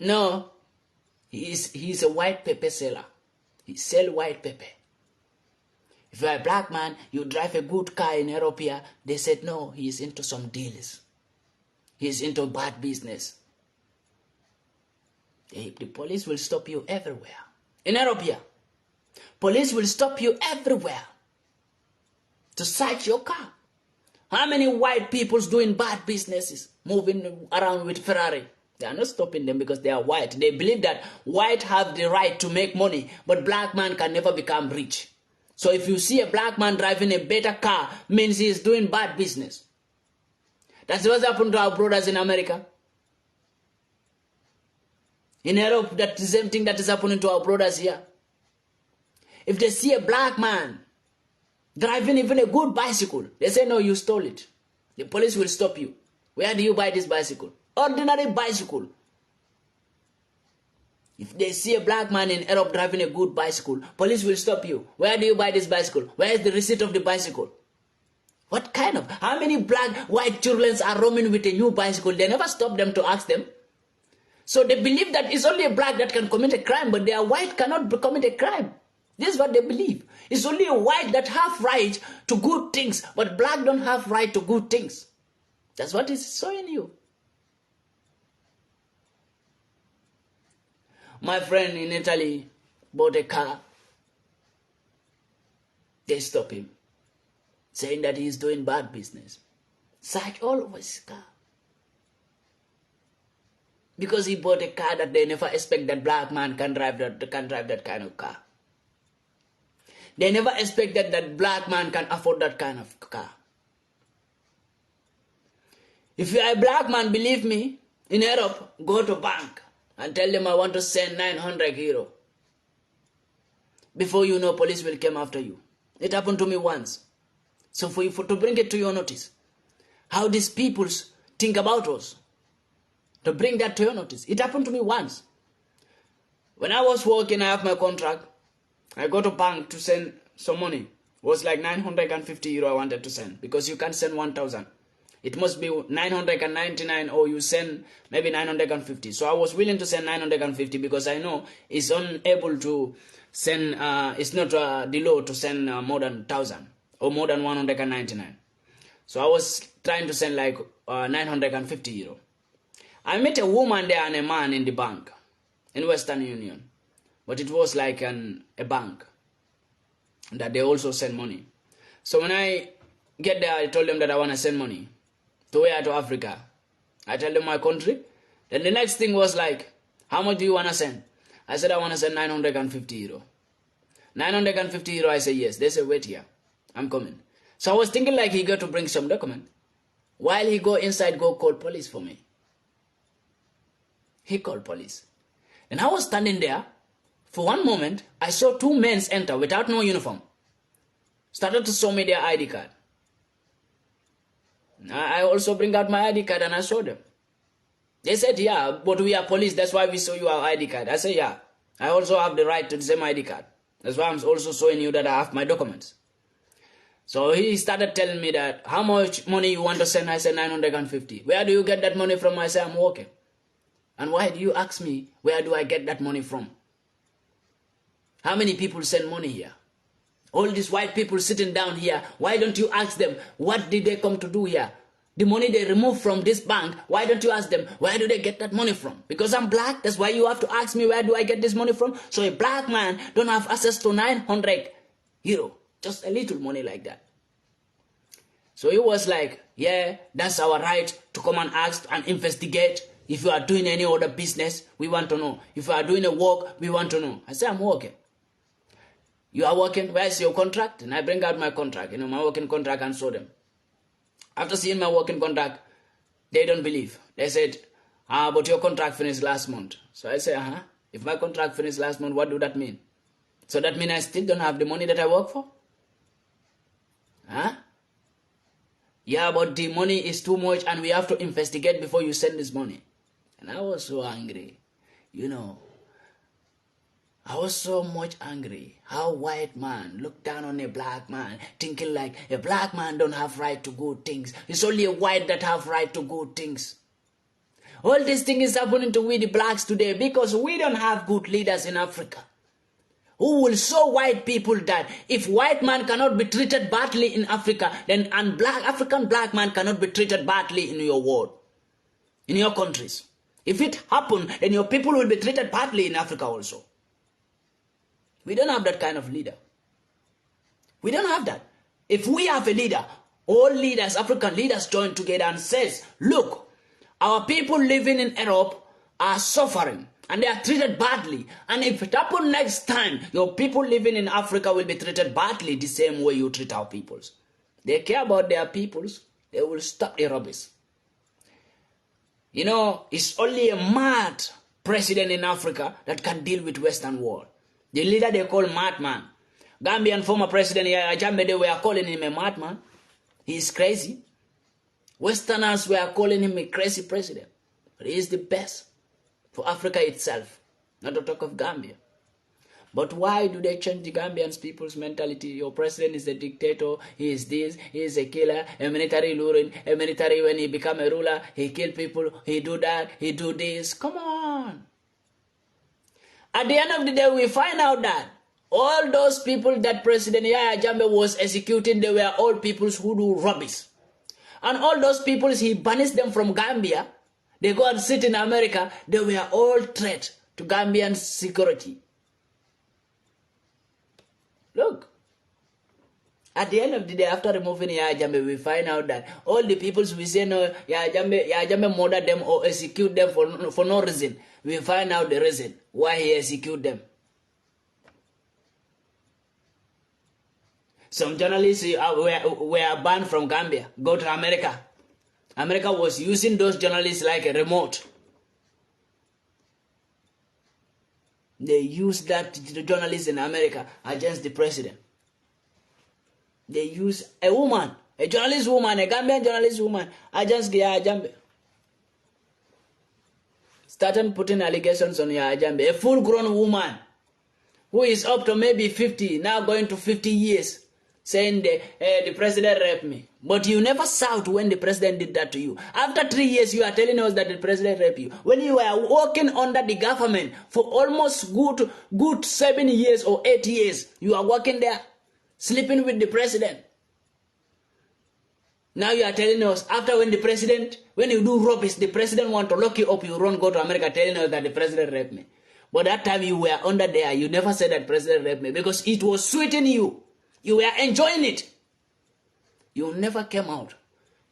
No, he's a white pepper seller. He sells white pepper. If you're a black man, you drive a good car in Europe here, they said no, he's into some deals. He's into bad business. The police will stop you everywhere. In Europe here, police will stop you everywhere to search your car. How many white people doing bad businesses, moving around with Ferrari? They are not stopping them because they are white. They believe that white have the right to make money, but black man can never become rich. So if you see a black man driving a better car, means he is doing bad business. That's what's happened to our brothers in America. In Europe, that's the same thing that is happening to our brothers here. If they see a black man driving even a good bicycle, they say, no, you stole it. The police will stop you. Where do you buy this bicycle? Ordinary bicycle. If they see a black man in Europe driving a good bicycle, police will stop you. Where do you buy this bicycle? Where is the receipt of the bicycle? What kind of? How many black, white children are roaming with a new bicycle? They never stop them to ask them. So they believe that it's only a black that can commit a crime, but they are white cannot commit a crime. This is what they believe. It's only a white that have right to good things, but black don't have right to good things. That's what is showing you. My friend in Italy bought a car. They stop him, saying that he's doing bad business. Search all over his car. Because he bought a car that they never expect that black man can drive that kind of car. They never expected that black man can afford that kind of car. If you are a black man, believe me, in Europe, go to bank and tell them I want to send 900 euro. Before you know, police will come after you. It happened to me once. So to bring it to your notice, how these people think about us, to bring that to your notice. It happened to me once. When I was working, I have my contract. I go to bank to send some money. It was like 950 euro I wanted to send, because you can't send 1,000. It must be 999, or you send maybe 950. So I was willing to send 950 because I know it's unable to send, it's not the law to send more than 1,000 or more than 199. So I was trying to send like 950 euro. I met a woman there and a man in the bank in Western Union. But it was like a bank that they also send money. So when I get there, I told them that I want to send money. To where? To Africa. I tell them my country. Then the next thing was like, how much do you want to send? I said, I want to send 950 euro. 950 euro, I say yes. They say, wait here. I'm coming. So I was thinking like he got to bring some document. While he go inside, go call police for me. He called police. And I was standing there. For one moment, I saw two men enter without no uniform. Started to show me their ID card. I also bring out my ID card and I showed them. They said, yeah, but we are police, that's why we show you our ID card. I said, yeah, I also have the right to the same ID card. That's why I'm also showing you that I have my documents. So he started telling me that, how much money you want to send? I said, 950. Where do you get that money from? I said, I'm working. And why do you ask me, where do I get that money from? How many people send money here? All these white people sitting down here, why don't you ask them, what did they come to do here? The money they remove from this bank, why don't you ask them, where do they get that money from? Because I'm black, that's why you have to ask me, where do I get this money from? So a black man don't have access to 900 euro, just a little money like that. So he was like, yeah, that's our right to come and ask and investigate. If you are doing any other business, we want to know. If you are doing a work, we want to know. I said, I'm working. You are working? Where's your contract? And I bring out my contract, my working contract, and show them. After seeing my working contract, they don't believe. They said, but your contract finished last month. So I say, if my contract finished last month, what do that mean? So that means I still don't have the money that I work for? Huh? Yeah, but the money is too much and we have to investigate before you send this money. And I was so angry. You know, I was so much angry how white man look down on a black man, thinking like a black man don't have right to good things. It's only a white that have right to good things. All this thing is happening to we the blacks today because we don't have good leaders in Africa who will show white people that if white man cannot be treated badly in Africa, then African black man cannot be treated badly in your world, in your countries. If it happens, then your people will be treated badly in Africa also. We don't have that kind of leader. We don't have that. If we have a leader, all leaders, African leaders join together and says, look, our people living in Europe are suffering and they are treated badly. And if it happens next time, your people living in Africa will be treated badly the same way you treat our peoples. They care about their peoples. They will stop the rubbish. You know, it's only a mad president in Africa that can deal with Western world. The leader they call madman. Gambian former president Yahya Jammeh, they were calling him a madman. He is crazy. Westerners were calling him a crazy president. But he is the best for Africa itself, not to talk of Gambia. But why do they change the Gambian people's mentality? Your president is a dictator, he is this, he is a killer, a military luring, a military when he become a ruler, he kill people, he do that, he do this. Come on. At the end of the day, we find out that all those people that President Yahya Jammeh was executing, they were all people who do rubbish. And all those people, he banished them from Gambia. They go and sit in America. They were all threat to Gambian security. Look, at the end of the day, after removing Yahya Jammeh, we find out that all the people we say no, Yahya Jammeh murdered them or execute them for no reason. We find out the reason why he executed them. Some journalists were banned from Gambia, go to America. America was using those journalists like a remote. They used that the journalists in America against the president. They use a woman, a journalist woman, a Gambian journalist woman against Yahya Jammeh. Started putting allegations on Yahya Jammeh, a full-grown woman who is up to maybe 50, now going to 50 years, saying the president raped me. But you never shout when the president did that to you. After 3 years, you are telling us that the president raped you. When you were working under the government for almost good 7 years or 8 years, you are working there, sleeping with the president. Now you are telling us, after when you do rubbish, the president want to lock you up, you run, go to America telling us that the president raped me. But that time you were under there, you never said that president raped me because it was sweeting you. You were enjoying it. You never came out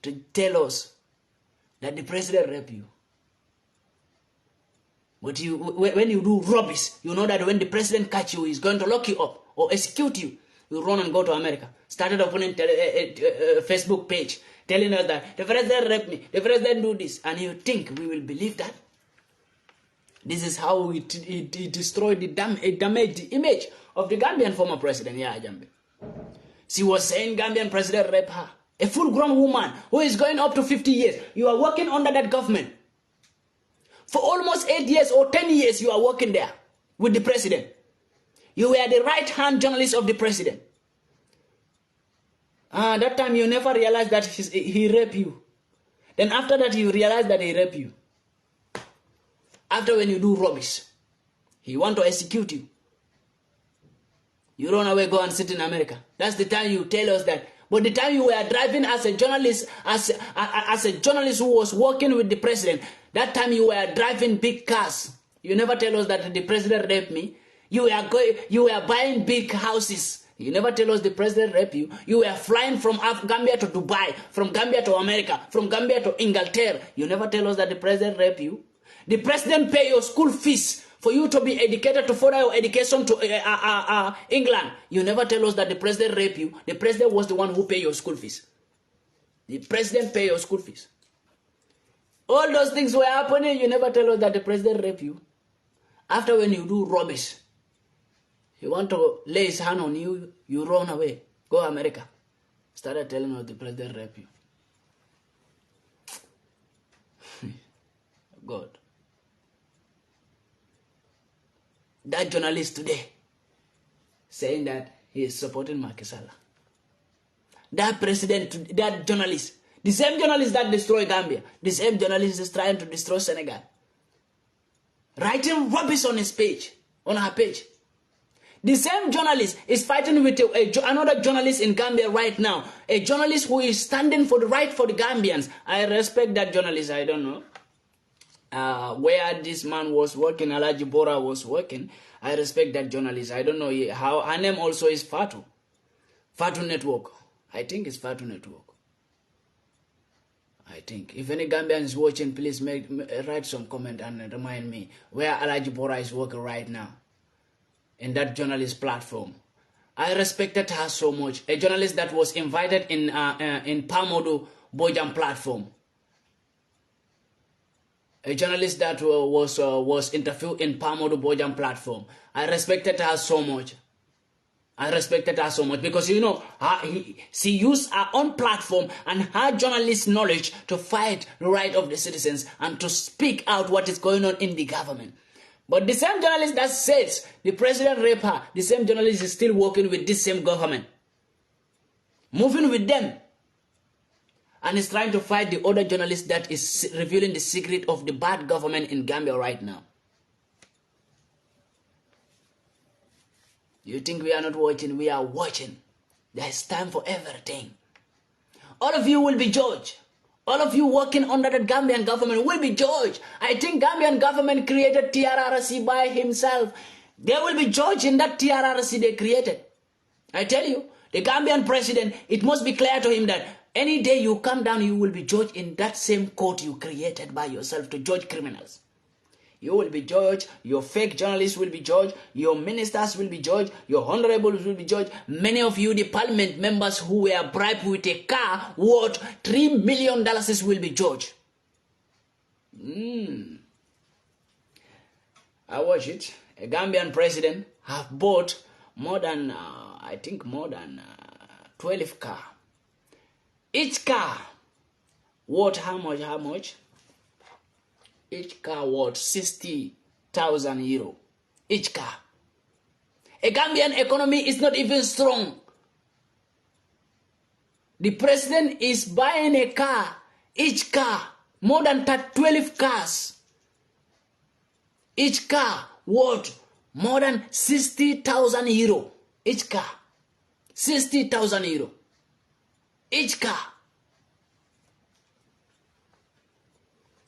to tell us that the president raped you. But when you do rubbish, you know that when the president catch you, he's going to lock you up or execute you. You run and go to America. Started opening a Facebook page telling us that the president raped me, the president do this. And you think we will believe that? This is how it destroyed it damaged the image of the Gambian former president, Yahya Jammeh. She was saying Gambian president raped her. A full-grown woman who is going up to 50 years. You are working under that government. For almost 8 years or 10 years, you are working there with the president. You were the right-hand journalist of the president. That time you never realized that he raped you. Then after that you realize that he raped you. After when you do rubbish, he want to execute you. You run away, go and sit in America. That's the time you tell us that. But the time you were driving as a journalist, as a journalist who was working with the president, that time you were driving big cars. You never tell us that the president raped me. You were buying big houses. You never tell us the president raped you. You were flying from Gambia to Dubai, from Gambia to America, from Gambia to Inglaterra. You never tell us that the president raped you. The president pay your school fees for you to be educated to further your education to England. You never tell us that the president raped you. The president was the one who paid your school fees. The president paid your school fees. All those things were happening. You never tell us that the president raped you. After when you do rubbish, He want to lay his hand on you, you run away. Go America. Started telling us the president rape you. God. That journalist today saying that he is supporting Macky Sall. That president, that journalist, the same journalist that destroyed Gambia, the same journalist is trying to destroy Senegal. Writing rubbish on his page, on her page. The same journalist is fighting with another journalist in Gambia right now. A journalist who is standing for the right for the Gambians. I respect that journalist. I don't know where this man was working, Diaspora was working. I respect that journalist. I don't know how. Her name also is Fatu. Fatu Network. I think it's Fatu Network. I think. If any Gambian is watching, please write some comment and remind me where Diaspora is working right now. In that journalist platform. I respected her so much. A journalist that was invited in Pamodu Bojang platform. A journalist that was interviewed in Pamodu Bojang platform. I respected her so much. I respected her so much because, you know, she used her own platform and her journalist knowledge to fight the right of the citizens and to speak out what is going on in the government. But the same journalist that says the president raped her, the same journalist is still working with this same government. Moving with them. And is trying to fight the other journalist that is revealing the secret of the bad government in Gambia right now. You think we are not watching? We are watching. There is time for everything. All of you will be judged. All of you working under the Gambian government will be judged. I think Gambian government created TRRC by himself. They will be judged in that TRRC they created. I tell you, the Gambian president, it must be clear to him that any day you come down, you will be judged in that same court you created by yourself to judge criminals. You will be judged, your fake journalists will be judged, your ministers will be judged, your honorables will be judged. Many of you, the parliament members who were bribed with a car worth $3 million will be judged. I watch it. A Gambian president have bought more than, I think more than 12 cars. Each car worth how much? Each car worth 60,000 euro. Each car. A Gambian economy is not even strong. The president is buying a car. Each car, more than 12 cars. Each car worth more than 60,000 euro. Each car. 60,000 euro. Each car.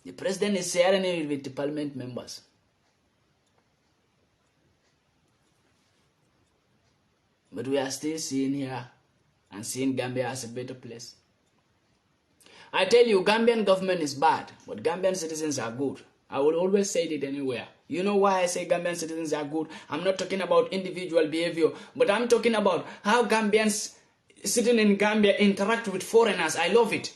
The president is sharing it with the parliament members. But we are still seeing here and seeing Gambia as a better place. I tell you, Gambian government is bad, but Gambian citizens are good. I will always say it anywhere. You know why I say Gambian citizens are good? I'm not talking about individual behavior, but I'm talking about how Gambians sitting in Gambia interact with foreigners. I love it.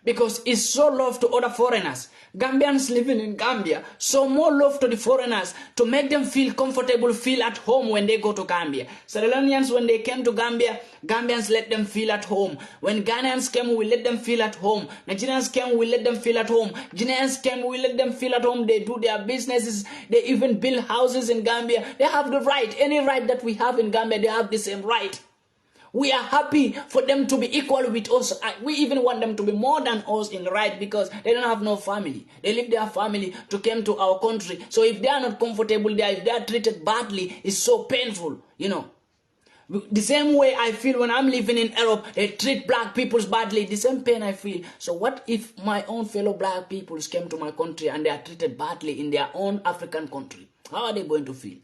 Because it's so love to other foreigners. Gambians living in Gambia, so more love to the foreigners to make them feel comfortable, feel at home when they go to Gambia. Sierra Leoneans, when they came to Gambia, Gambians let them feel at home. When Ghanaians came, we let them feel at home. Nigerians came, we let them feel at home. Guineans came, we let them feel at home. They do their businesses. They even build houses in Gambia. They have the right. Any right that we have in Gambia, they have the same right. We are happy for them to be equal with us. We even want them to be more than us in right because they don't have no family. They leave their family to come to our country. So if they are not comfortable there, if they are treated badly, it's so painful, you know. The same way I feel when I'm living in Europe, they treat black people badly, the same pain I feel. So what if my own fellow black people came to my country and they are treated badly in their own African country? How are they going to feel?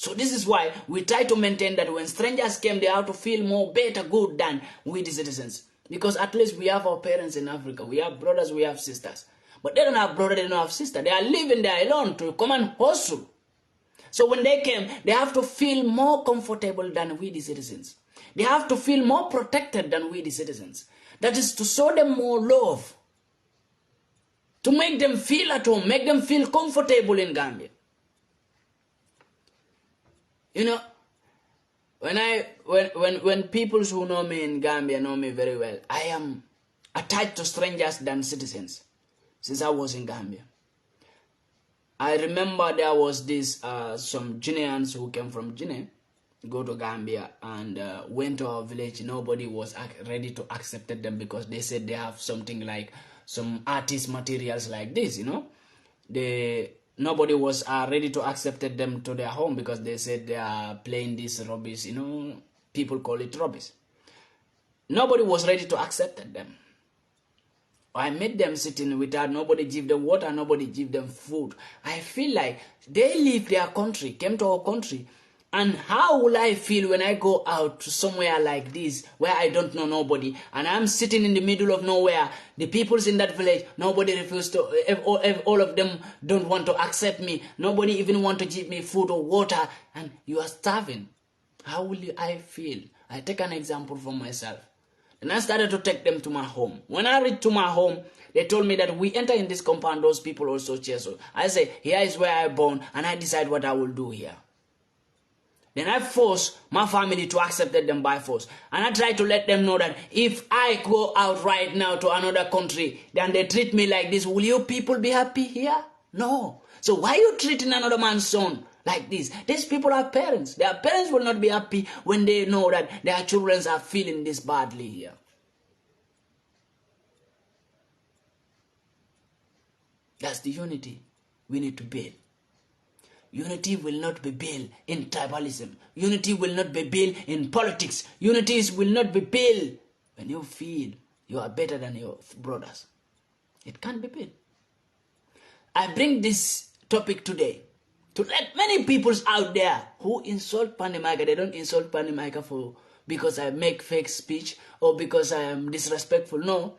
So this is why we try to maintain that when strangers came, they have to feel more better, good than we the citizens. Because at least we have our parents in Africa. We have brothers, we have sisters. But they don't have brother, they don't have sister. They are living there alone to come and hustle. So when they came, they have to feel more comfortable than we the citizens. They have to feel more protected than we the citizens. That is to show them more love. To make them feel at home, make them feel comfortable in Gambia. You know, when people who know me in Gambia know me very well, I am attached to strangers than citizens since I was in Gambia. I remember there was this some Guineans who came from Guinea, go to Gambia and went to our village. Nobody was ready to accept them because they said they have something like some artist materials like this, you know. Nobody was ready to accept them to their home because they said they are playing this rubbish, you know. People call it rubbish. Nobody was ready to accept them. I met them sitting without nobody give them water, nobody give them food. I feel like they leave their country, came to our country. And how will I feel when I go out to somewhere like this where I don't know nobody and I'm sitting in the middle of nowhere? The peoples in that village, nobody refused to, all of them don't want to accept me. Nobody even want to give me food or water and you are starving. How will I feel? I take an example from myself. Then I started to take them to my home. When I reached to my home, they told me that we enter in this compound, those people also chase us. I say, here is where I born and I decide what I will do here. Then I force my family to accept them by force. And I try to let them know that if I go out right now to another country, then they treat me like this, will you people be happy here? No. So why are you treating another man's son like this? These people are parents. Their parents will not be happy when they know that their children are feeling this badly here. That's the unity we need to build. Unity will not be built in tribalism. Unity will not be built in politics. Unity will not be built when you feel you are better than your brothers. It can't be built. I bring this topic today to let many people out there who insult PANDI MAICA. They don't insult PANDI MAICA because I make fake speech or because I am disrespectful. No.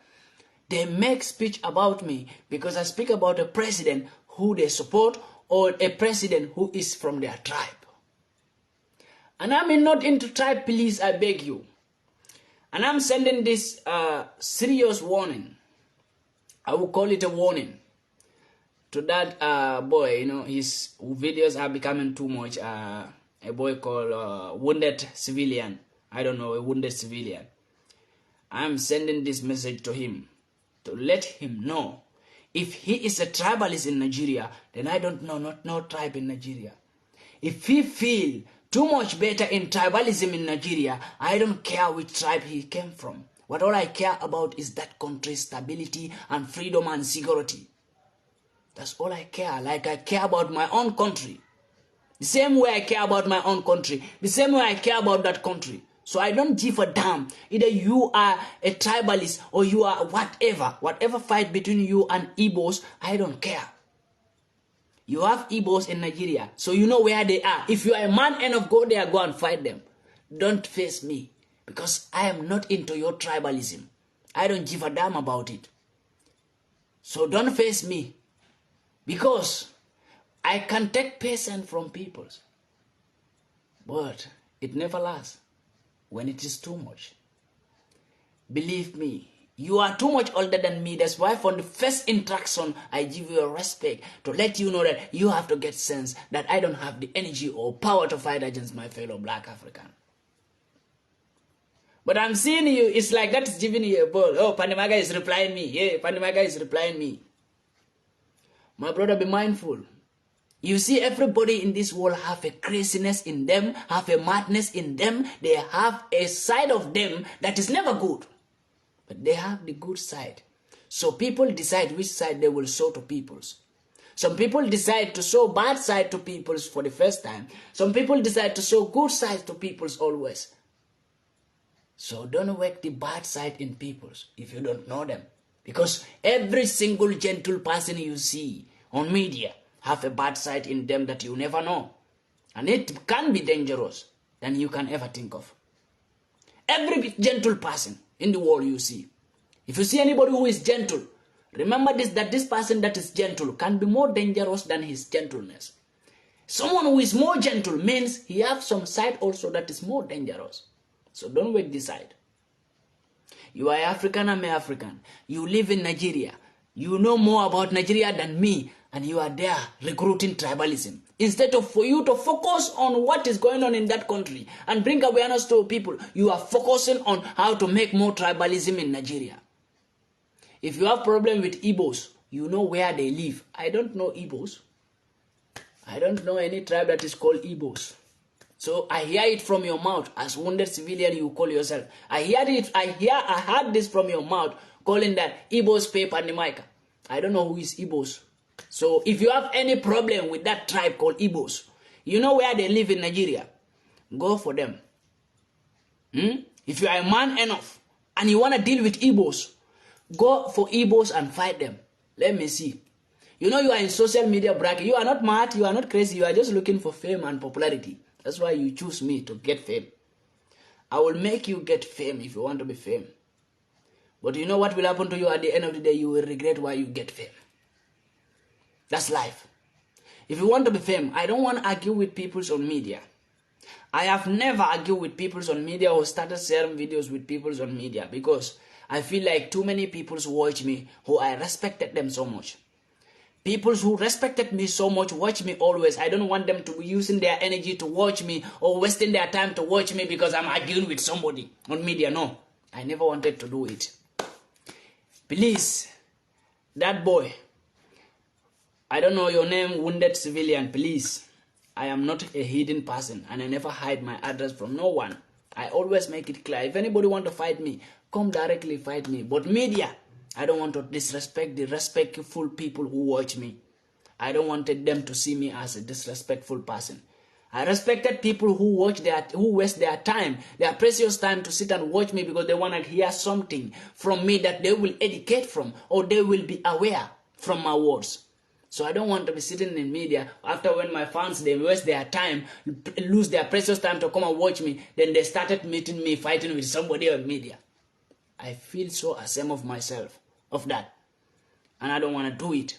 They make speech about me because I speak about a president who they support or a president who is from their tribe. And I'm not into tribe, please, I beg you. And I'm sending this serious warning. I will call it a warning to that boy. You know, his videos are becoming too much. A boy called Wounded Civilian. I don't know, a wounded civilian. I'm sending this message to him to let him know if he is a tribalist in Nigeria, then I don't know, no tribe in Nigeria. If he feel too much better in tribalism in Nigeria, I don't care which tribe he came from. What all I care about is that country's stability and freedom and security. That's all I care. Like I care about my own country. The same way I care about my own country. The same way I care about that country. So I don't give a damn. Either you are a tribalist or you are whatever. Whatever fight between you and Igbos, I don't care. You have Igbos in Nigeria, so you know where they are. If you are a man enough, go there, go and fight them. Don't face me, because I am not into your tribalism. I don't give a damn about it. So don't face me, because I can take patience from people. But it never lasts. When it is too much. Believe me, you are too much older than me. That's why from the first interaction, I give you a respect to let you know that you have to get sense that I don't have the energy or power to fight against my fellow black African. But I'm seeing you, it's like that is giving you a ball. Oh, PANDI MAICA is replying me. Yeah, PANDI MAICA is replying me. My brother, be mindful. You see, everybody in this world have a craziness in them, have a madness in them. They have a side of them that is never good. But they have the good side. So people decide which side they will show to peoples. Some people decide to show bad side to peoples for the first time. Some people decide to show good side to peoples always. So don't work the bad side in peoples if you don't know them. Because every single gentle person you see on media have a bad side in them that you never know. And it can be dangerous than you can ever think of. Every gentle person in the world you see. If you see anybody who is gentle, remember this, that this person that is gentle can be more dangerous than his gentleness. Someone who is more gentle means he has some side also that is more dangerous. So don't wait this side. You are African, I'm African. You live in Nigeria. You know more about Nigeria than me. And you are there recruiting tribalism. Instead of for you to focus on what is going on in that country and bring awareness to people, you are focusing on how to make more tribalism in Nigeria. If you have problem with Igbos, you know where they live. I don't know Igbos. I don't know any tribe that is called Igbos. So I hear it from your mouth as wounded civilian you call yourself. I heard this from your mouth calling that Igbos pay PANDI MAICA. I don't know who is Igbos. So if you have any problem with that tribe called Igbos, you know where they live in Nigeria, go for them. If you are a man enough and you want to deal with Igbos, go for Igbos and fight them. Let me see. You know you are in social media bracket. You are not mad, you are not crazy, you are just looking for fame and popularity. That's why you choose me to get fame. I will make you get fame if you want to be fame. But you know what will happen to you at the end of the day? You will regret why you get fame. That's life. If you want to be fame, I don't want to argue with people on media. I have never argued with people on media or started sharing videos with people on media because I feel like too many people watch me who I respected them so much. People who respected me so much watch me always. I don't want them to be using their energy to watch me or wasting their time to watch me because I'm arguing with somebody on media. No, I never wanted to do it. Please, that boy, I don't know your name, wounded civilian, please. I am not a hidden person and I never hide my address from no one. I always make it clear. If anybody want to fight me, come directly fight me. But media, I don't want to disrespect the respectful people who watch me. I don't want them to see me as a disrespectful person. I respected people who waste their time, their precious time to sit and watch me because they want to hear something from me that they will educate from or they will be aware from my words. So I don't want to be sitting in media after when my fans, they waste their time, lose their precious time to come and watch me, then they started meeting me fighting with somebody on media. I feel so ashamed of myself, of that. And I don't want to do it.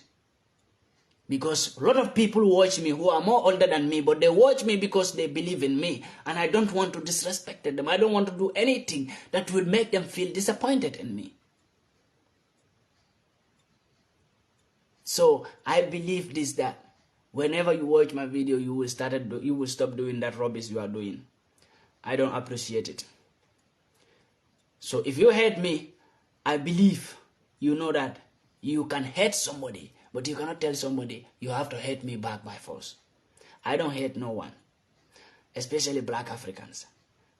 Because a lot of people watch me who are more older than me, but they watch me because they believe in me. And I don't want to disrespect them. I don't want to do anything that would make them feel disappointed in me. So I believe this, that whenever you watch my video, you will stop doing that rubbish you are doing. I don't appreciate it. So if you hate me, I believe you know that you can hate somebody, but you cannot tell somebody you have to hate me back by force. I don't hate no one, especially black Africans.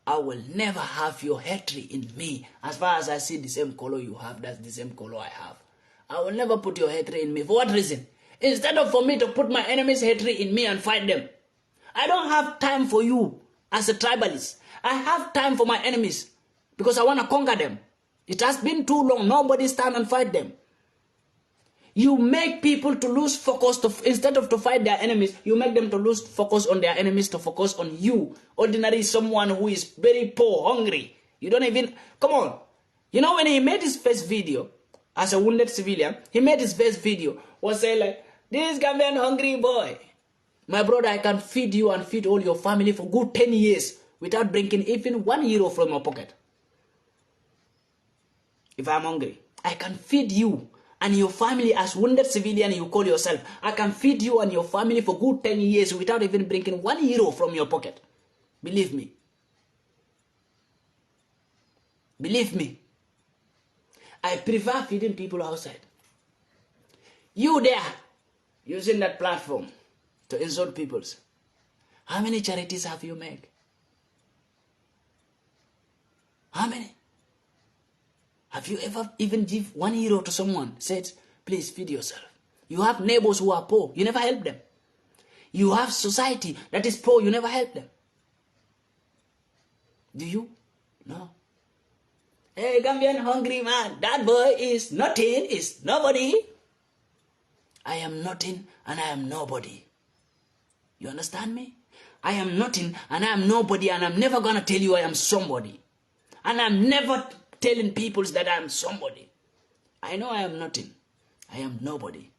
I will never have your hatred in me. As far as I see the same color you have, that's the same color I have. I will never put your hatred in me. For what reason? Instead of for me to put my enemy's hatred in me and fight them. I don't have time for you as a tribalist. I have time for my enemies because I want to conquer them. It has been too long. Nobody stand and fight them. You make people to lose focus. Instead of to fight their enemies, you make them to lose focus on their enemies to focus on you. Ordinary someone who is very poor, hungry. You don't even... Come on. You know when he made his first video, as a wounded civilian, he made his first video, was saying like, this Gambian hungry boy. My brother, I can feed you and feed all your family for good 10 years without bringing even €1 from your pocket. If I'm hungry, I can feed you and your family as wounded civilian you call yourself. I can feed you and your family for good 10 years without even bringing €1 from your pocket. Believe me. Believe me. I prefer feeding people outside. You there, using that platform to insult people. How many charities have you made? How many? Have you ever even give €1 to someone? Said, please feed yourself. You have neighbors who are poor. You never help them. You have society that is poor. You never help them. Do you? No. Hey, Gambian hungry man, that boy is nothing, is nobody. I am nothing and I am nobody. You understand me? I am nothing and I am nobody, and I'm never going to tell you I am somebody. And I'm never telling people that I am somebody. I know I am nothing. I am nobody.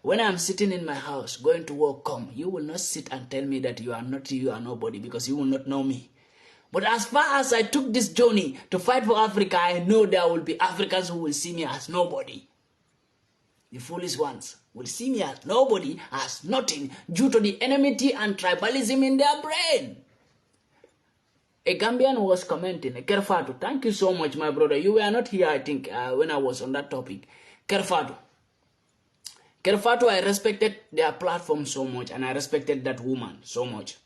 When I'm sitting in my house, going to work, you will not sit and tell me that you are not, you are nobody, because you will not know me. But as far as I took this journey to fight for Africa, I know there will be Africans who will see me as nobody. The foolish ones will see me as nobody, as nothing, due to the enmity and tribalism in their brain. A Gambian was commenting, Kerfatu, thank you so much, my brother. You were not here, I think, when I was on that topic. Kerfatu, I respected their platform so much, and I respected that woman so much.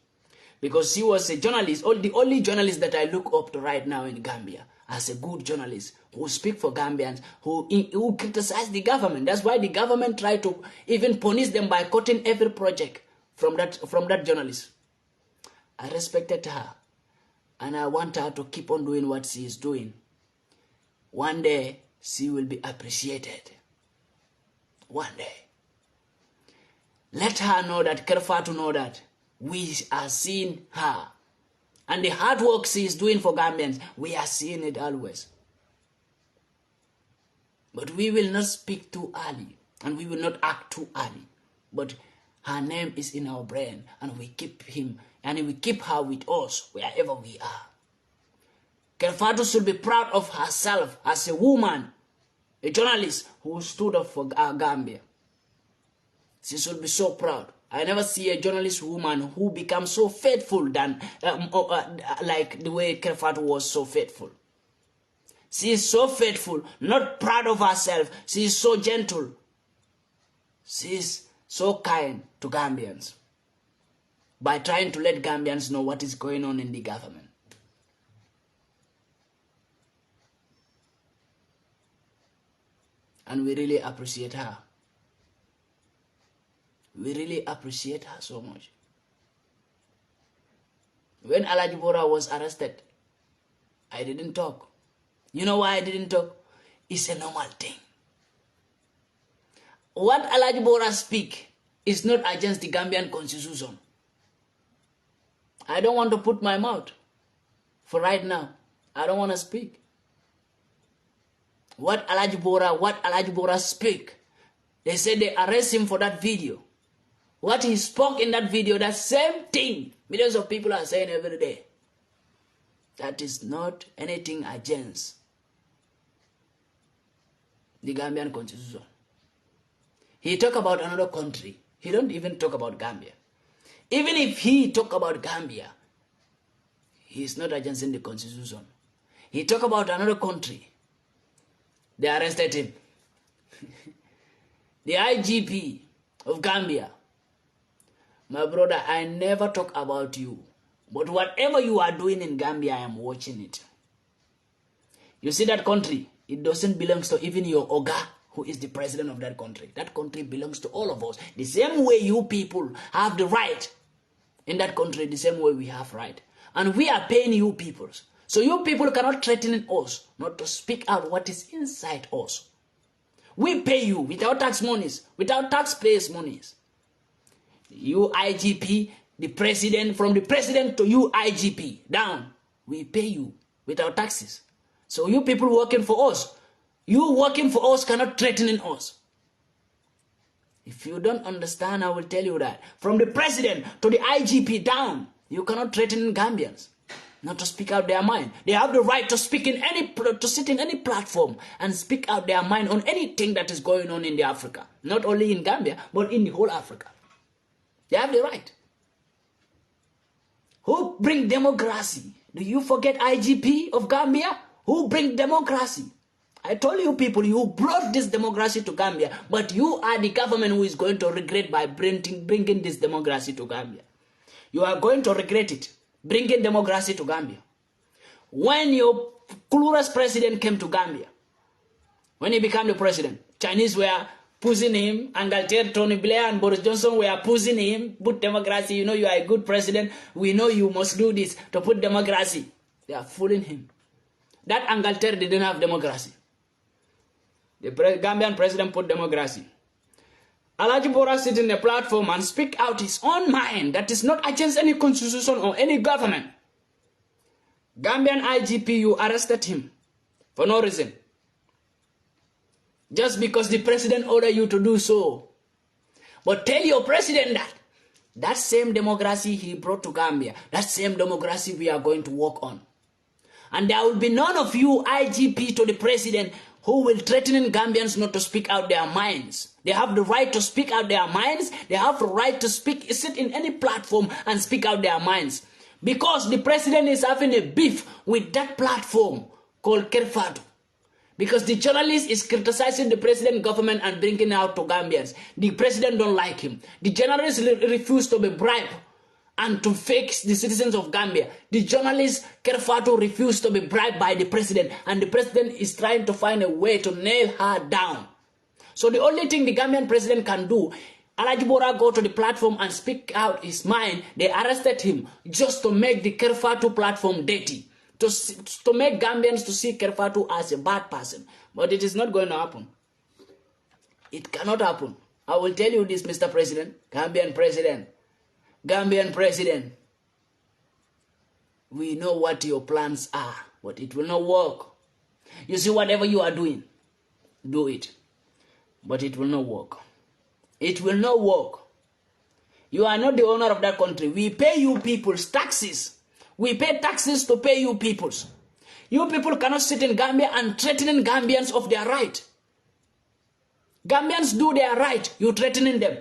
Because she was a journalist, the only journalist that I look up to right now in Gambia, as a good journalist, who speak for Gambians, who criticize the government. That's why the government tried to even punish them by cutting every project from that journalist. I respected her, and I want her to keep on doing what she is doing. One day, she will be appreciated. One day. Let her know that, Kerfatu know that we are seeing her. And the hard work she is doing for Gambians, we are seeing it always. But we will not speak too early, and we will not act too early. But her name is in our brain, and we keep him, and we keep her with us wherever we are. Kerfatu should be proud of herself as a woman, a journalist who stood up for Gambia. She should be so proud. I never see a journalist woman who becomes so faithful than like the way Kerfatu was so faithful. She is so faithful, not proud of herself. She is so gentle. She is so kind to Gambians by trying to let Gambians know what is going on in the government. And we really appreciate her. We really appreciate her so much. When Alhaji Bora was arrested, I didn't talk. You know why I didn't talk? It's a normal thing. What Alhaji Bora speak is not against the Gambian constitution. I don't want to put my mouth. For right now, I don't want to speak. What Alhaji Bora speak, they said they arrest him for that video. What he spoke in that video, that same thing, millions of people are saying every day. That is not anything against the Gambian constitution. He talk about another country. He don't even talk about Gambia. Even if he talk about Gambia, he is not against the constitution. He talk about another country. They arrested him. The IGP of Gambia. My brother, I never talk about you. But whatever you are doing in Gambia, I am watching it. You see that country? It doesn't belong to even your Oga, who is the president of that country. That country belongs to all of us. The same way you people have the right in that country, the same way we have right. And we are paying you people. So you people cannot threaten us not to speak out what is inside us. We pay you without tax monies, without taxpayers' monies. You IGP, the president, from the president to you IGP, down, we pay you without taxes. So you people working for us, you working for us cannot threaten us. If you don't understand, I will tell you that. From the president to the IGP down, you cannot threaten Gambians not to speak out their mind. They have the right to speak to sit in any platform and speak out their mind on anything that is going on in the Africa. Not only in Gambia, but in the whole Africa. They have the right. Who bring democracy? Do you forget IGP of Gambia? Who bring democracy? I told you people, you brought this democracy to Gambia, but you are the government who is going to regret by bringing this democracy to Gambia. You are going to regret it, bringing democracy to Gambia. When your clueless president came to Gambia, when he became the president, Chinese were pushing him, Angleterre, Tony Blair and Boris Johnson were pushing him, put democracy, you know you are a good president, we know you must do this to put democracy. They are fooling him. That Angleterre didn't have democracy. The Gambian president put democracy. Alhaji Bora sit in the platform and speak out his own mind that is not against any constitution or any government. Gambian IGP, you arrested him for no reason. Just because the president ordered you to do so. But tell your president that same democracy he brought to Gambia, that same democracy we are going to work on. And there will be none of you IGP to the president who will threaten Gambians not to speak out their minds. They have the right to speak out their minds. They have the right to sit in any platform and speak out their minds. Because the president is having a beef with that platform called Kerfatu. Because the journalist is criticizing the president government and bringing out to Gambians. The president don't like him. The journalist refused to be bribed and to fake the citizens of Gambia. The journalist Kerfatu refused to be bribed by the president, and the president is trying to find a way to nail her down. So the only thing the Gambian president can do, Diaspora go to the platform and speak out his mind. They arrested him just to make the Kerfatu platform dirty, to make Gambians to see Kerfatu as a bad person. But it is not going to happen. It cannot happen. I will tell you this, Mr. President, Gambian president, we know what your plans are, but it will not work. You see, whatever you are doing, do it. But it will not work. It will not work. You are not the owner of that country. We pay you people's taxes. We pay taxes to pay you peoples. You people cannot sit in Gambia and threaten Gambians of their right. Gambians do their right, you threatening them.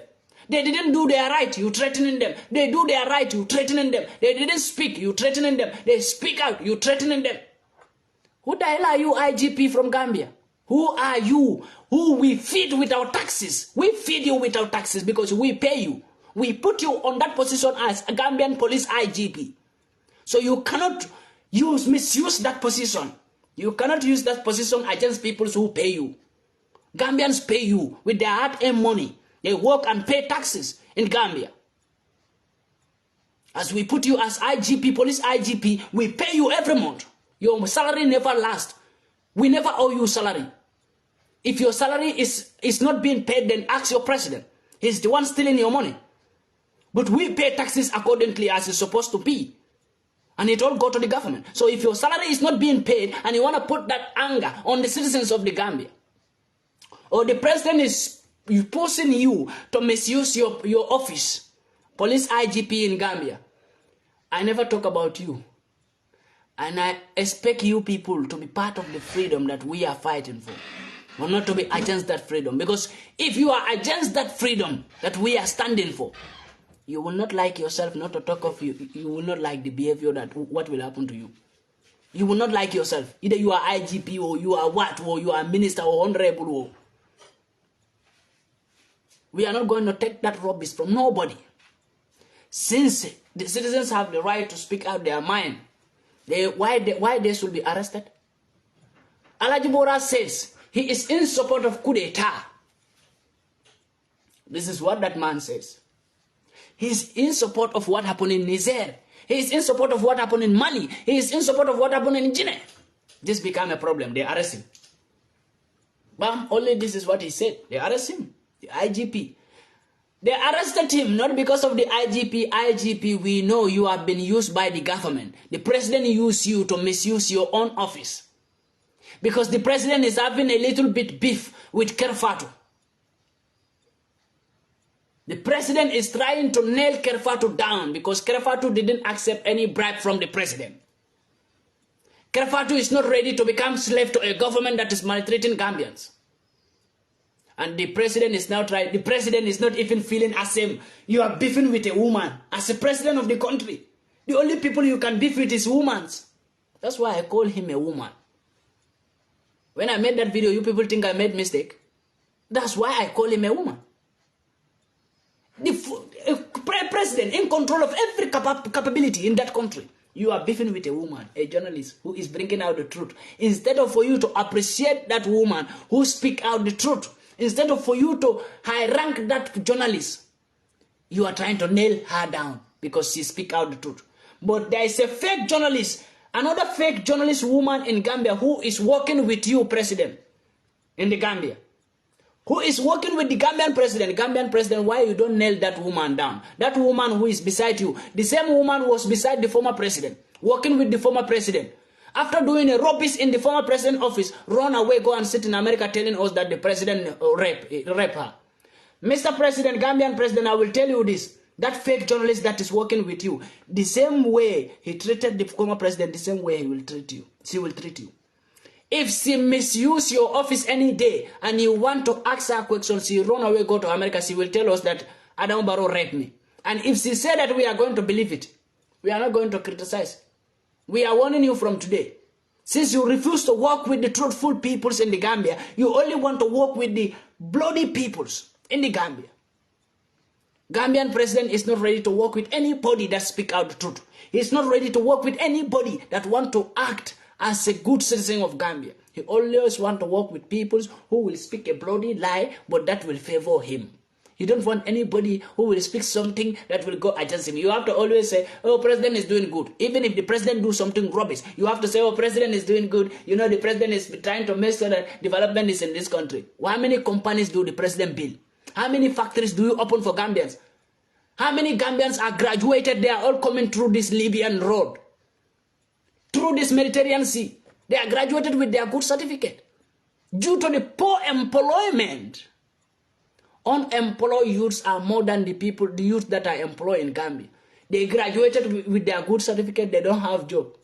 They didn't do their right, you threatening them. They do their right, you threatening them. They didn't speak, you threatening them. They speak out, you threatening them. Who the hell are you, IGP from Gambia? Who are you? Who we feed with our taxes? We feed you with our taxes because we pay you. We put you on that position as a Gambian police IGP. So you cannot misuse that position. You cannot use that position against people who pay you. Gambians pay you with their hard-earned money. They work and pay taxes in Gambia. As we put you as IGP, police IGP, we pay you every month. Your salary never lasts. We never owe you salary. If your salary is not being paid, then ask your president. He's the one stealing your money. But we pay taxes accordingly as it's supposed to be. And it all go to the government. So if your salary is not being paid and you want to put that anger on the citizens of the Gambia, or the president is forcing you to misuse your office, police IGP in Gambia, I never talk about you. And I expect you people to be part of the freedom that we are fighting for. Or not to be against that freedom. Because if you are against that freedom that we are standing for, you will not like yourself, not to talk of you. You will not like the behavior that what will happen to you. You will not like yourself. Either you are IGP or you are what, or you are minister or honorable. Or. We are not going to take that rubbish from nobody. Since the citizens have the right to speak out their mind, why they should be arrested? Diaspora says he is in support of coup d'etat. This is what that man says. He is in support of what happened in Niger. He is in support of what happened in Mali. He is in support of what happened in Guinea. This became a problem. They arrest him. Bam, only this is what he said. They arrest him. The IGP. They arrested him not because of the IGP. IGP, we know you have been used by the government. The president used you to misuse your own office. Because the president is having a little bit beef with Kerfatu. The president is trying to nail Kerfatu down because Kerfatu didn't accept any bribe from the president. Kerfatu is not ready to become slave to a government that is maltreating Gambians. And the president is now trying, the president is not even feeling as if you are beefing with a woman. As a president of the country, the only people you can beef with is women. That's why I call him a woman. When I made that video, you people think I made mistake. That's why I call him a woman. The president in control of every capability in that country. You are beefing with a woman, a journalist who is bringing out the truth. Instead of for you to appreciate that woman who speak out the truth, instead of for you to high rank that journalist, you are trying to nail her down because she speak out the truth. But there is a fake journalist, another fake journalist woman in Gambia who is working with you, president, in the Gambia. Who is working with the Gambian president, why you don't nail that woman down? That woman who is beside you, the same woman was beside the former president, working with the former president. After doing a rubbish in the former president's office, run away, go and sit in America telling us that the president raped her. Mr. President, Gambian president, I will tell you this. That fake journalist that is working with you, the same way he treated the former president, the same way he will treat you. She will treat you. If she misuse your office any day and you want to ask her questions, she run away, go to America, she will tell us that Adam Barrow raped me. And if she said that, we are going to believe it. We are not going to criticize. We are warning you from today. Since you refuse to work with the truthful peoples in the Gambia, you only want to work with the bloody peoples in the Gambia. Gambian president is not ready to work with anybody that speak out the truth. He is not ready to work with anybody that want to act as a good citizen of Gambia. He always want to work with people who will speak a bloody lie, but that will favor him. You don't want anybody who will speak something that will go against him. You have to always say, oh, president is doing good. Even if the president do something rubbish, you have to say, oh, president is doing good. You know, the president is trying to make sure that development is in this country. How many companies do the president build? How many factories do you open for Gambians? How many Gambians are graduated? They are all coming through this Libyan road, through this Mediterranean Sea. They are graduated with their good certificate. Due to the poor employment, unemployed youths are more than the youth that are employed in Gambia. They graduated with their good certificate, they don't have job.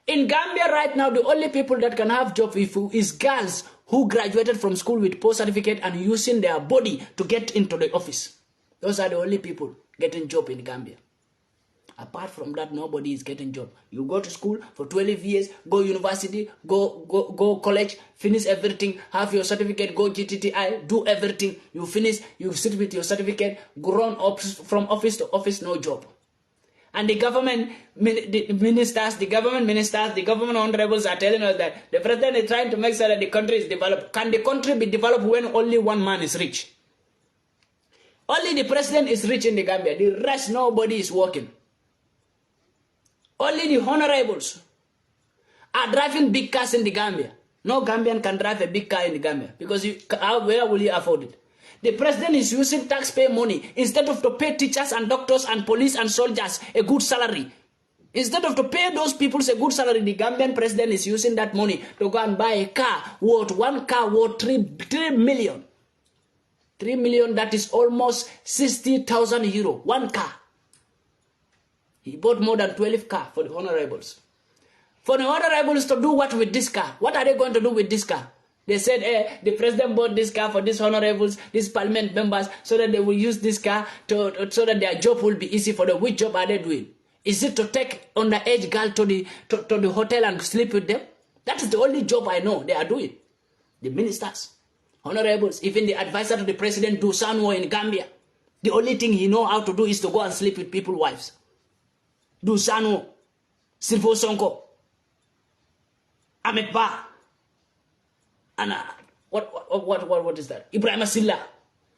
In Gambia right now, the only people that can have job is girls who graduated from school with poor certificate and using their body to get into the office. Those are the only people getting job in Gambia. Apart from that, nobody is getting job. You go to school for 12 years, go university, go college, finish everything, have your certificate, go GTTI, do everything. You finish, you sit with your certificate, run up from office to office, no job. And the government ministers, the government honorables are telling us that the president is trying to make sure that the country is developed. Can the country be developed when only one man is rich? Only the president is rich in the Gambia. The rest, nobody is working. Only the honorables are driving big cars in the Gambia. No Gambian can drive a big car in the Gambia because where will he afford it? The president is using taxpayer money instead of to pay teachers and doctors and police and soldiers a good salary. Instead of to pay those people a good salary, the Gambian president is using that money to go and buy a car worth, one car worth 3 million. 3 million, that is almost 60,000 euro. One car. He bought more than 12 cars for the honorables. For the honorables to do what with this car? What are they going to do with this car? They said, the president bought this car for these honorables, these parliament members, so that they will use this car so that their job will be easy for them. Which job are they doing? Is it to take underage girl to the hotel and sleep with them? That is the only job I know they are doing. The ministers, honorables, even the advisor to the president, Dusanwo in Gambia. The only thing he know how to do is to go and sleep with people's wives. Dusanwo, Silvo Sonko, Ahmed Ba, and what is that? Ibrahim Asilla.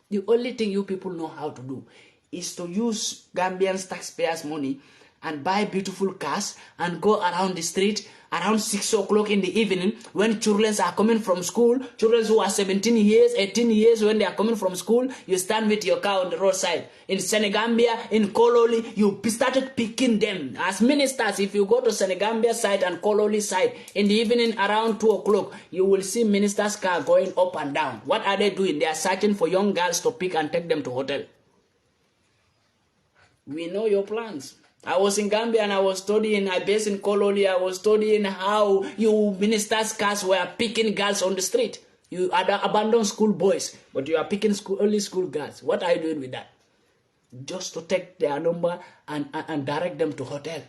The only thing you people know how to do is to use Gambians taxpayers' money and buy beautiful cars and go around the street around 6 o'clock in the evening when children are coming from school, children who are 17 years, 18 years, when they are coming from school, you stand with your car on the roadside. In Senegambia, in Kololi, you started picking them. As ministers, if you go to Senegambia side and Kololi side, in the evening around 2 o'clock, you will see ministers' car going up and down. What are they doing? They are searching for young girls to pick and take them to hotel. We know your plans. I was in Gambia and I was studying, I based in Kololi, I was studying how you ministers' cars were picking girls on the street. You abandon school boys, but you are picking only school girls. What are you doing with that? Just to take their number and direct them to hotel.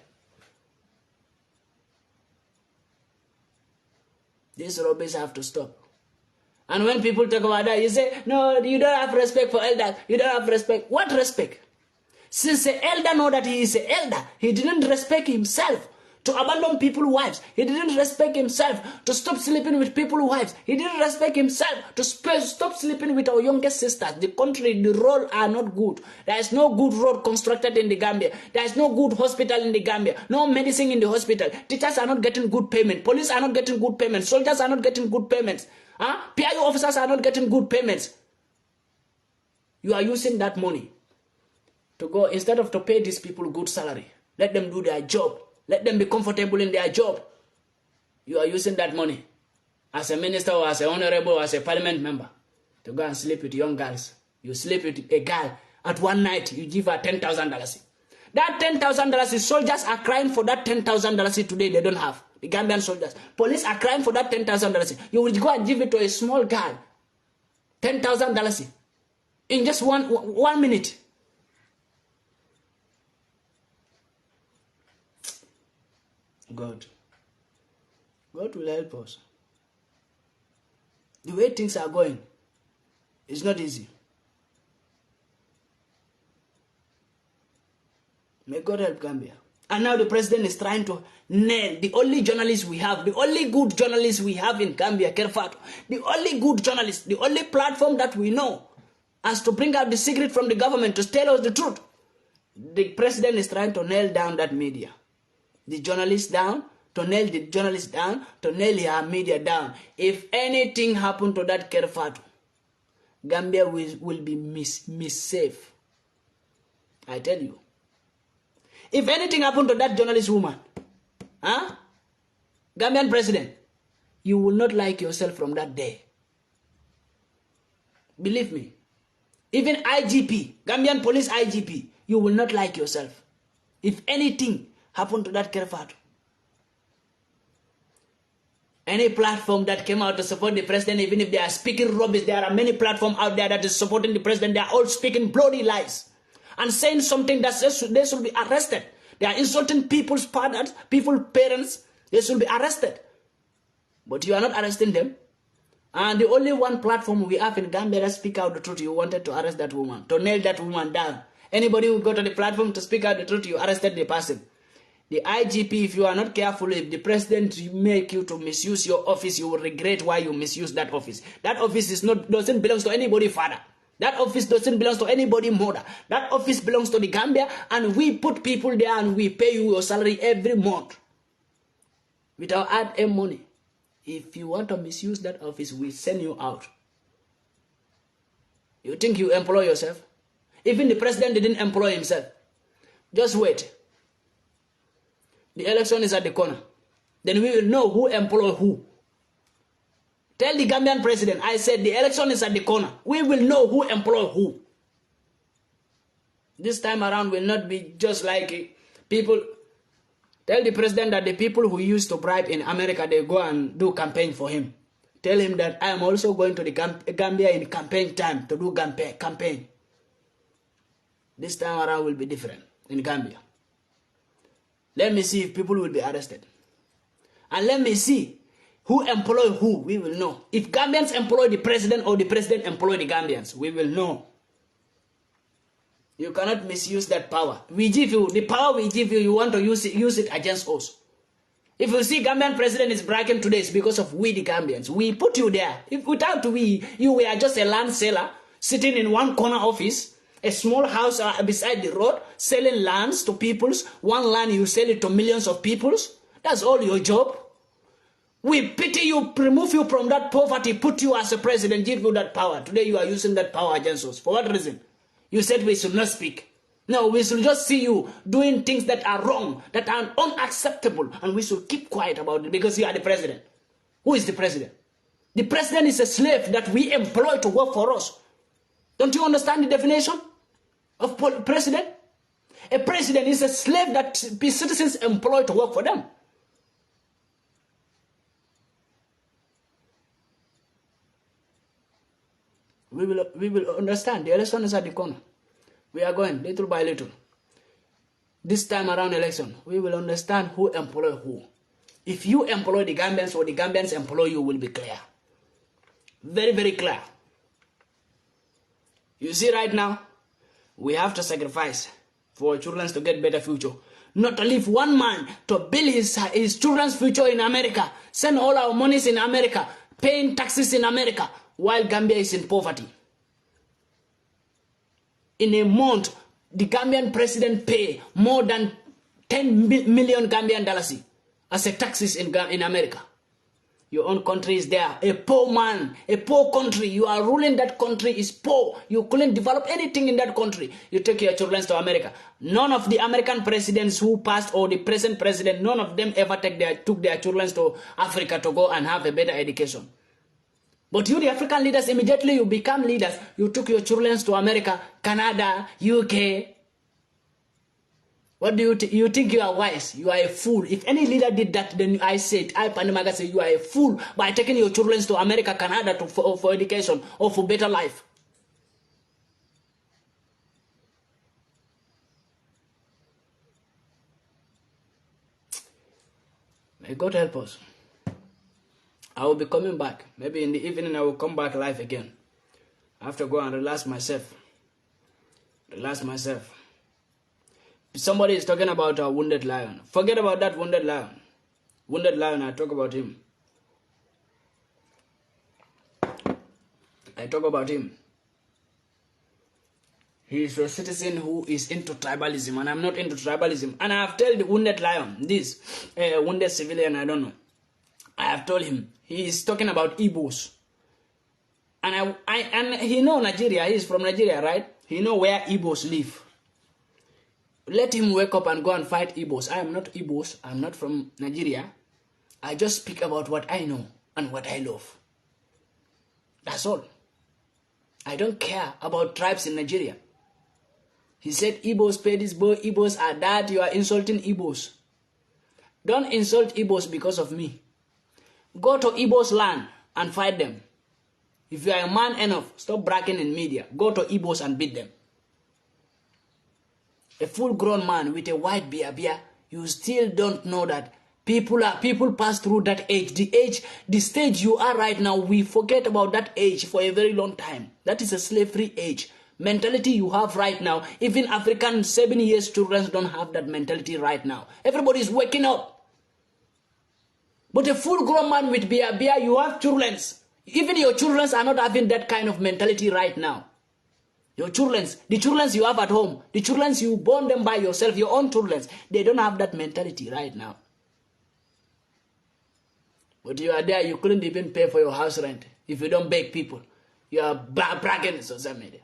These rubbish have to stop. And when people talk about that, you say, no, you don't have respect for elders. You don't have respect. What respect? Since the elder know that he is an elder, he didn't respect himself to abandon people's wives. He didn't respect himself to stop sleeping with people's wives. He didn't respect himself to stop sleeping with our youngest sisters. The country, the roads are not good. There is no good road constructed in the Gambia. There is no good hospital in the Gambia. No medicine in the hospital. Teachers are not getting good payment. Police are not getting good payment. Soldiers are not getting good payments. PIO officers are not getting good payments. You are using that money to go, instead of to pay these people good salary, let them do their job. Let them be comfortable in their job. You are using that money as a minister or as a honorable or as a parliament member to go and sleep with young girls. You sleep with a girl at one night, you give her $10,000. That $10,000, soldiers are crying for that $10,000 today they don't have. the Gambian soldiers. Police are crying for that $10,000. You will go and give it to a small girl, $10,000 in just one minute. God will help us. The way things are going, it's not easy. May God help Gambia. And now the president is trying to nail the only journalists we have, the only good journalists we have in Gambia, Kerfato, the only good journalists, the only platform that we know as to bring out the secret from the government to tell us the truth. The president is trying to nail down that media. The journalists down, to nail the journalists down, to nail our media down. If anything happened to that Kerfato, Gambia will be safe. I tell you. If anything happened to that journalist woman, Gambian president, you will not like yourself from that day. Believe me. Even IGP, Gambian police IGP, you will not like yourself. If anything happened to that Kerfato. Any platform that came out to support the president, even if they are speaking rubbish, there are many platforms out there that is supporting the president. They are all speaking bloody lies and saying something that they should be arrested. They are insulting people's fathers, people's parents. They should be arrested. But you are not arresting them. And the only one platform we have in Gambia that speak out the truth, you wanted to arrest that woman, to nail that woman down. Anybody who go to the platform to speak out the truth, you arrested the person. The IGP, if you are not careful, if the president make you to misuse your office, you will regret why you misuse that office. That office doesn't belong to anybody father. That office doesn't belong to anybody mother. That office belongs to the Gambia, and we put people there and we pay you your salary every month without ad money. If you want to misuse that office, we send you out. You think you employ yourself? Even the president didn't employ himself. Just wait. The election is at the corner. Then we will know who employed who. Tell the Gambian president, I said the election is at the corner. We will know who employed who. This time around will not be just like people. Tell the president that the people who used to bribe in America, they go and do campaign for him. Tell him that I am also going to the Gambia in campaign time to do campaign. This time around will be different in Gambia. Let me see if people will be arrested. And let me see who employ who, we will know. If Gambians employ the president or the president employ the Gambians, we will know. You cannot misuse that power. We give you, the power we give you, you want to use it against us. If you see Gambian president is bragging today, it's because of we the Gambians. We put you there. If without we, you were just a land seller, sitting in one corner office, a small house beside the road, selling lands to peoples. One land, you sell it to millions of peoples. That's all your job. We pity you, remove you from that poverty, put you as a president, give you that power. Today you are using that power against us. For what reason? You said we should not speak. No, we should just see you doing things that are wrong, that are unacceptable, and we should keep quiet about it because you are the president. Who is the president? The president is a slave that we employ to work for us. Don't you understand the definition of president? A president is a slave that citizens employ to work for them. We will understand. The election is at the corner. We are going little by little. This time around election, we will understand who employ who. If you employ the Gambians or the Gambians employ you, will be clear. Very, very clear. You see right now, we have to sacrifice for our children to get better future. Not to leave one man to build his children's future in America, send all our monies in America, paying taxes in America, while Gambia is in poverty. In a month, the Gambian president pay more than 10 million Gambian dollars as a taxes in America. Your own country is there. A poor man, a poor country. You are ruling that country is poor. You couldn't develop anything in that country. You take your children to America. None of the American presidents who passed or the present president, none of them ever took their children to Africa to go and have a better education. But you, the African leaders, immediately you become leaders. You took your children to America, Canada, UK. What do you think you are wise? You are a fool. If any leader did that, then I said, PANDI MAICA say you are a fool by taking your children to America, Canada for education or for better life. May God help us. I will be coming back. Maybe in the evening I will come back live again. I have to go and relax myself. Relax myself. Somebody is talking about a wounded lion. Forget about that wounded lion. Wounded lion, I talk about him. I talk about him. He is a citizen who is into tribalism, and I'm not into tribalism. And I have told the wounded lion, this wounded civilian, I don't know. I have told him, he is talking about Igbos. And and he know Nigeria, he is from Nigeria, right? He know where Igbos live. Let him wake up and go and fight Igbos. I am not Igbos, I'm not from Nigeria. I just speak about what I know and what I love. That's all. I don't care about tribes in Nigeria. He said Igbos pay this boy, Igbos are that, you are insulting Igbos. Don't insult Igbos because of me. Go to Igbos land and fight them. If you are a man enough, stop bragging in media. Go to Igbos and beat them. A full-grown man with a white beard, you still don't know that people pass through that age. The stage you are right now, we forget about that age for a very long time. That is a slavery age. Mentality you have right now, even African 7 years children don't have that mentality right now. Everybody is waking up. But a full-grown man with beard, you have children. Even your children are not having that kind of mentality right now. Your children, the children you have at home, the children you born them by yourself, your own children, they don't have that mentality right now. But you are there, you couldn't even pay for your house rent if you don't beg people. You are bragging in social media.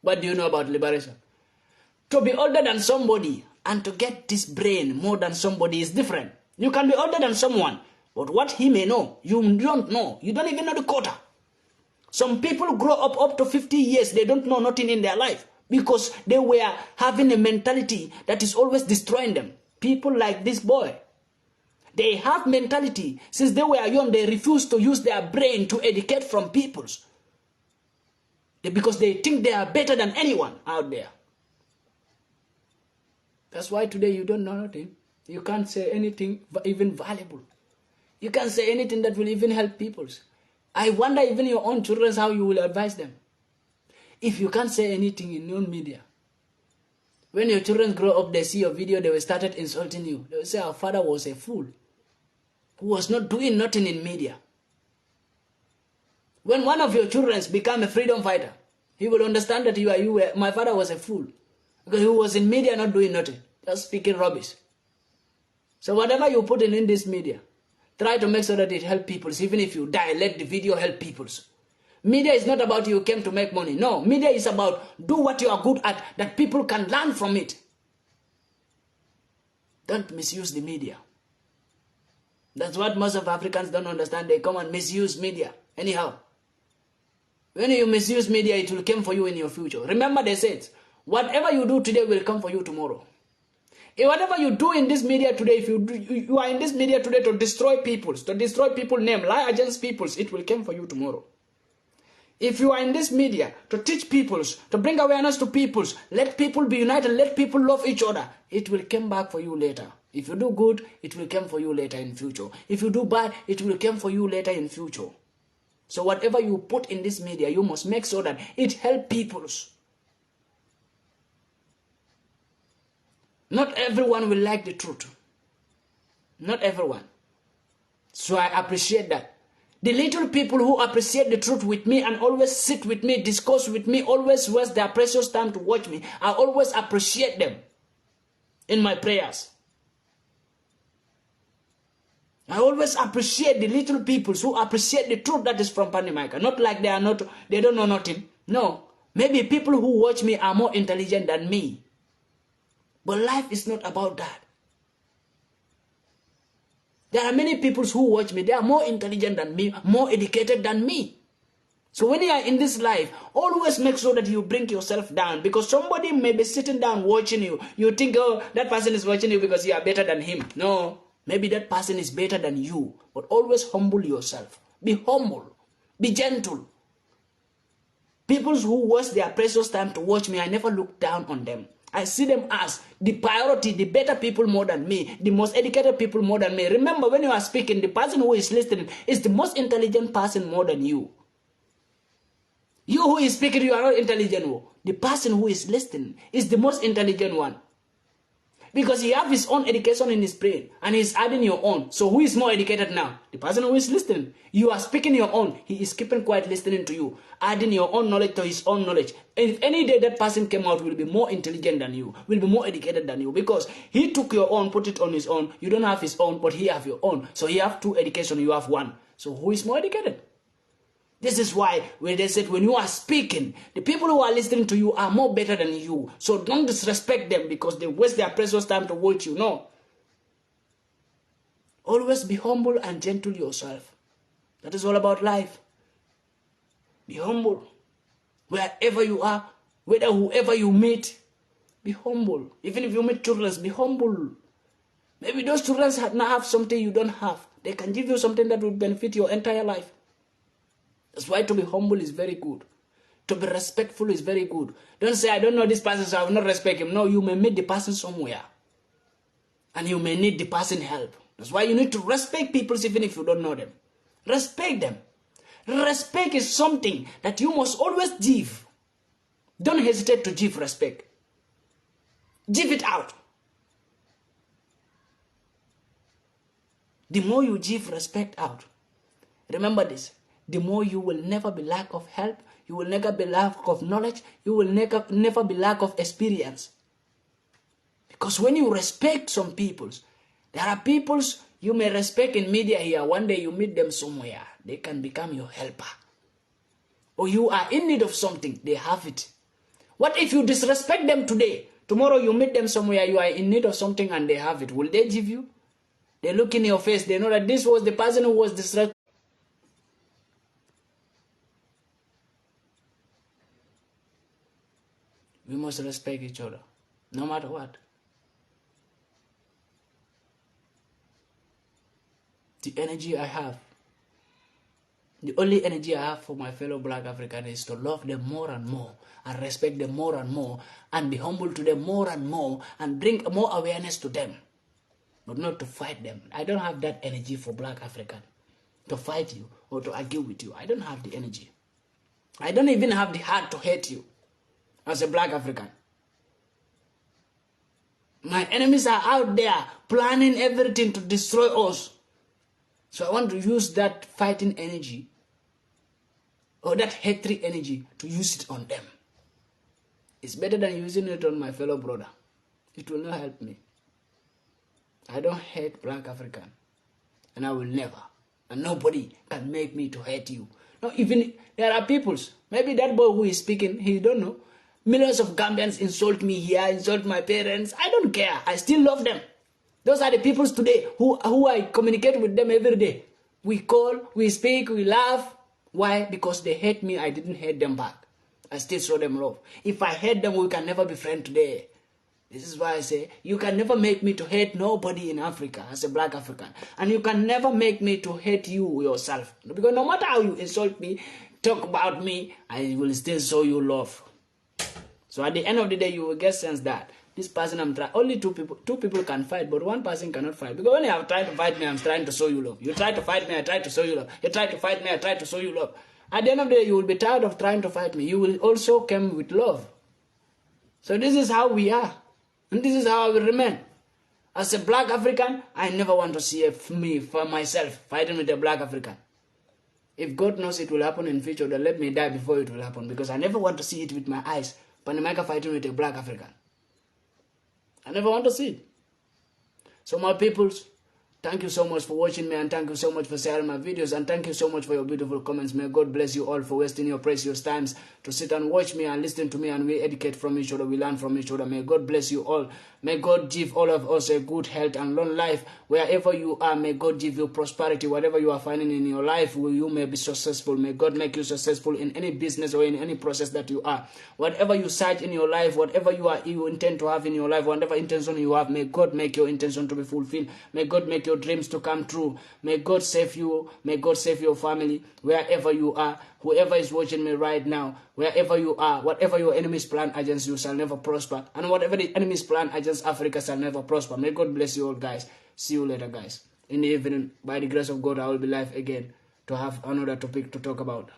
What do you know about liberation? To be older than somebody and to get this brain more than somebody is different. You can be older than someone, but what he may know, you don't know. You don't even know the quota. Some people grow up to 50 years, they don't know nothing in their life because they were having a mentality that is always destroying them. People like this boy, they have mentality. Since they were young, they refuse to use their brain to educate from peoples. Because they think they are better than anyone out there. That's why today you don't know nothing. You can't say anything even valuable. You can't say anything that will even help people. I wonder even your own children how you will advise them. If you can't say anything in known media. When your children grow up, they see your video, they will start insulting you. They will say our father was a fool who was not doing nothing in media. When one of your children become a freedom fighter, he will understand that my father was a fool. Because he was in media not doing nothing, just speaking rubbish. So whatever you put in this media, try to make sure that it helps people. Even if you die, let the video help people. Media is not about you came to make money. No, media is about do what you are good at, that people can learn from it. Don't misuse the media. That's what most of Africans don't understand. They come and misuse media. Anyhow, when you misuse media, it will come for you in your future. Remember they said, whatever you do today will come for you tomorrow. If whatever you do in this media today, if you are in this media today to destroy people's name, lie against people's, it will come for you tomorrow. If you are in this media to teach people's, to bring awareness to people's, let people be united, let people love each other, it will come back for you later. If you do good, it will come for you later in future. If you do bad, it will come for you later in future. So whatever you put in this media, you must make sure that it helps people's. Not everyone will like the truth. Not everyone. So I appreciate that. The little people who appreciate the truth with me and always sit with me, discuss with me, always waste their precious time to watch me, I always appreciate them in my prayers. I always appreciate the little people who appreciate the truth that is from PANDI MAICA. Not like they don't know nothing. No. Maybe people who watch me are more intelligent than me. But life is not about that. There are many people who watch me. They are more intelligent than me, more educated than me. So when you are in this life, always make sure that you bring yourself down, because somebody may be sitting down watching you. You think, oh, that person is watching you because you are better than him. No, maybe that person is better than you, but always humble yourself. Be humble. Be gentle. People who waste their precious time to watch me, I never look down on them. I see them as the priority, the better people more than me, the most educated people more than me. Remember, when you are speaking, the person who is listening is the most intelligent person more than you. You who is speaking, you are not intelligent. The person who is listening is the most intelligent one. Because he has his own education in his brain and he's adding your own. So who is more educated now? The person who is listening. You are speaking your own. He is keeping quiet listening to you, adding your own knowledge to his own knowledge. And if any day that person came out, will be more intelligent than you, will be more educated than you, because he took your own, put it on his own. You don't have his own, but he have your own. So he have 2 education, you have 1. So who is more educated? This is why when they said when you are speaking, the people who are listening to you are more better than you. So don't disrespect them because they waste their precious time to watch you. No. Always be humble and gentle yourself. That is all about life. Be humble. Wherever you are, whether whoever you meet, be humble. Even if you meet children, be humble. Maybe those children have something you don't have. They can give you something that will benefit your entire life. That's why to be humble is very good. To be respectful is very good. Don't say, I don't know this person, so I will not respect him. No, you may meet the person somewhere. And you may need the person help. That's why you need to respect people even if you don't know them. Respect them. Respect is something that you must always give. Don't hesitate to give respect. Give it out. The more you give respect out, remember this, the more you will never be lack of help, you will never be lack of knowledge, you will never be lack of experience. Because when you respect some peoples, there are peoples you may respect in media here, one day you meet them somewhere, they can become your helper. Or you are in need of something, they have it. What if you disrespect them today? Tomorrow you meet them somewhere, you are in need of something and they have it. Will they give you? They look in your face, they know that this was the person who was disrespected. We must respect each other, no matter what. The energy I have, the only energy I have for my fellow Black Africans is to love them more and more, and respect them more and more, and be humble to them more and more, and bring more awareness to them, but not to fight them. I don't have that energy for Black African, to fight you or to argue with you. I don't have the energy. I don't even have the heart to hate you. As a Black African, my enemies are out there planning everything to destroy us. So I want to use that fighting energy or that hatred energy to use it on them. It's better than using it on my fellow brother. It will not help me. I don't hate Black African, and I will never. And nobody can make me to hate you. No, even there are peoples. Maybe that boy who is speaking, he don't know. Millions of Gambians insult me here, insult my parents. I don't care. I still love them. Those are the peoples today who I communicate with them every day. We call, we speak, we laugh. Why? Because they hate me, I didn't hate them back. I still show them love. If I hate them, we can never be friends today. This is why I say, you can never make me to hate nobody in Africa as a Black African. And you can never make me to hate you yourself. Because no matter how you insult me, talk about me, I will still show you love. So at the end of the day, you will get sense that this person I'm trying, only two people can fight, but one person cannot fight. Because when you have tried to fight me, I'm trying to show you love. You try to fight me, I try to show you love. You try to fight me, I try to show you love. At the end of the day, you will be tired of trying to fight me. You will also come with love. So this is how we are. And this is how I will remain. As a Black African, I never want to see me for myself fighting with a Black African. If God knows it will happen in future, then let me die before it will happen. Because I never want to see it with my eyes. MAICA fighting with a Black African. I never want to see it. So my peoples, thank you so much for watching me, and thank you so much for sharing my videos, and thank you so much for your beautiful comments. May God bless you all for wasting your precious times to sit and watch me and listen to me, and we educate from each other, we learn from each other. May God bless you all. May God give all of us a good health and long life. Wherever you are, may God give you prosperity. Whatever you are finding in your life, you may be successful. May God make you successful in any business or in any process that you are. Whatever you search in your life, whatever you intend to have in your life, whatever intention you have, may God make your intention to be fulfilled. May God make your dreams to come true. May God save you. May God save your family. Wherever you are, whoever is watching me right now, wherever you are, whatever your enemies plan against you shall never prosper. And whatever the enemies plan against Africa shall never prosper. May God bless you all, guys. See you later, guys. In the evening, by the grace of God, I will be live again to have another topic to talk about.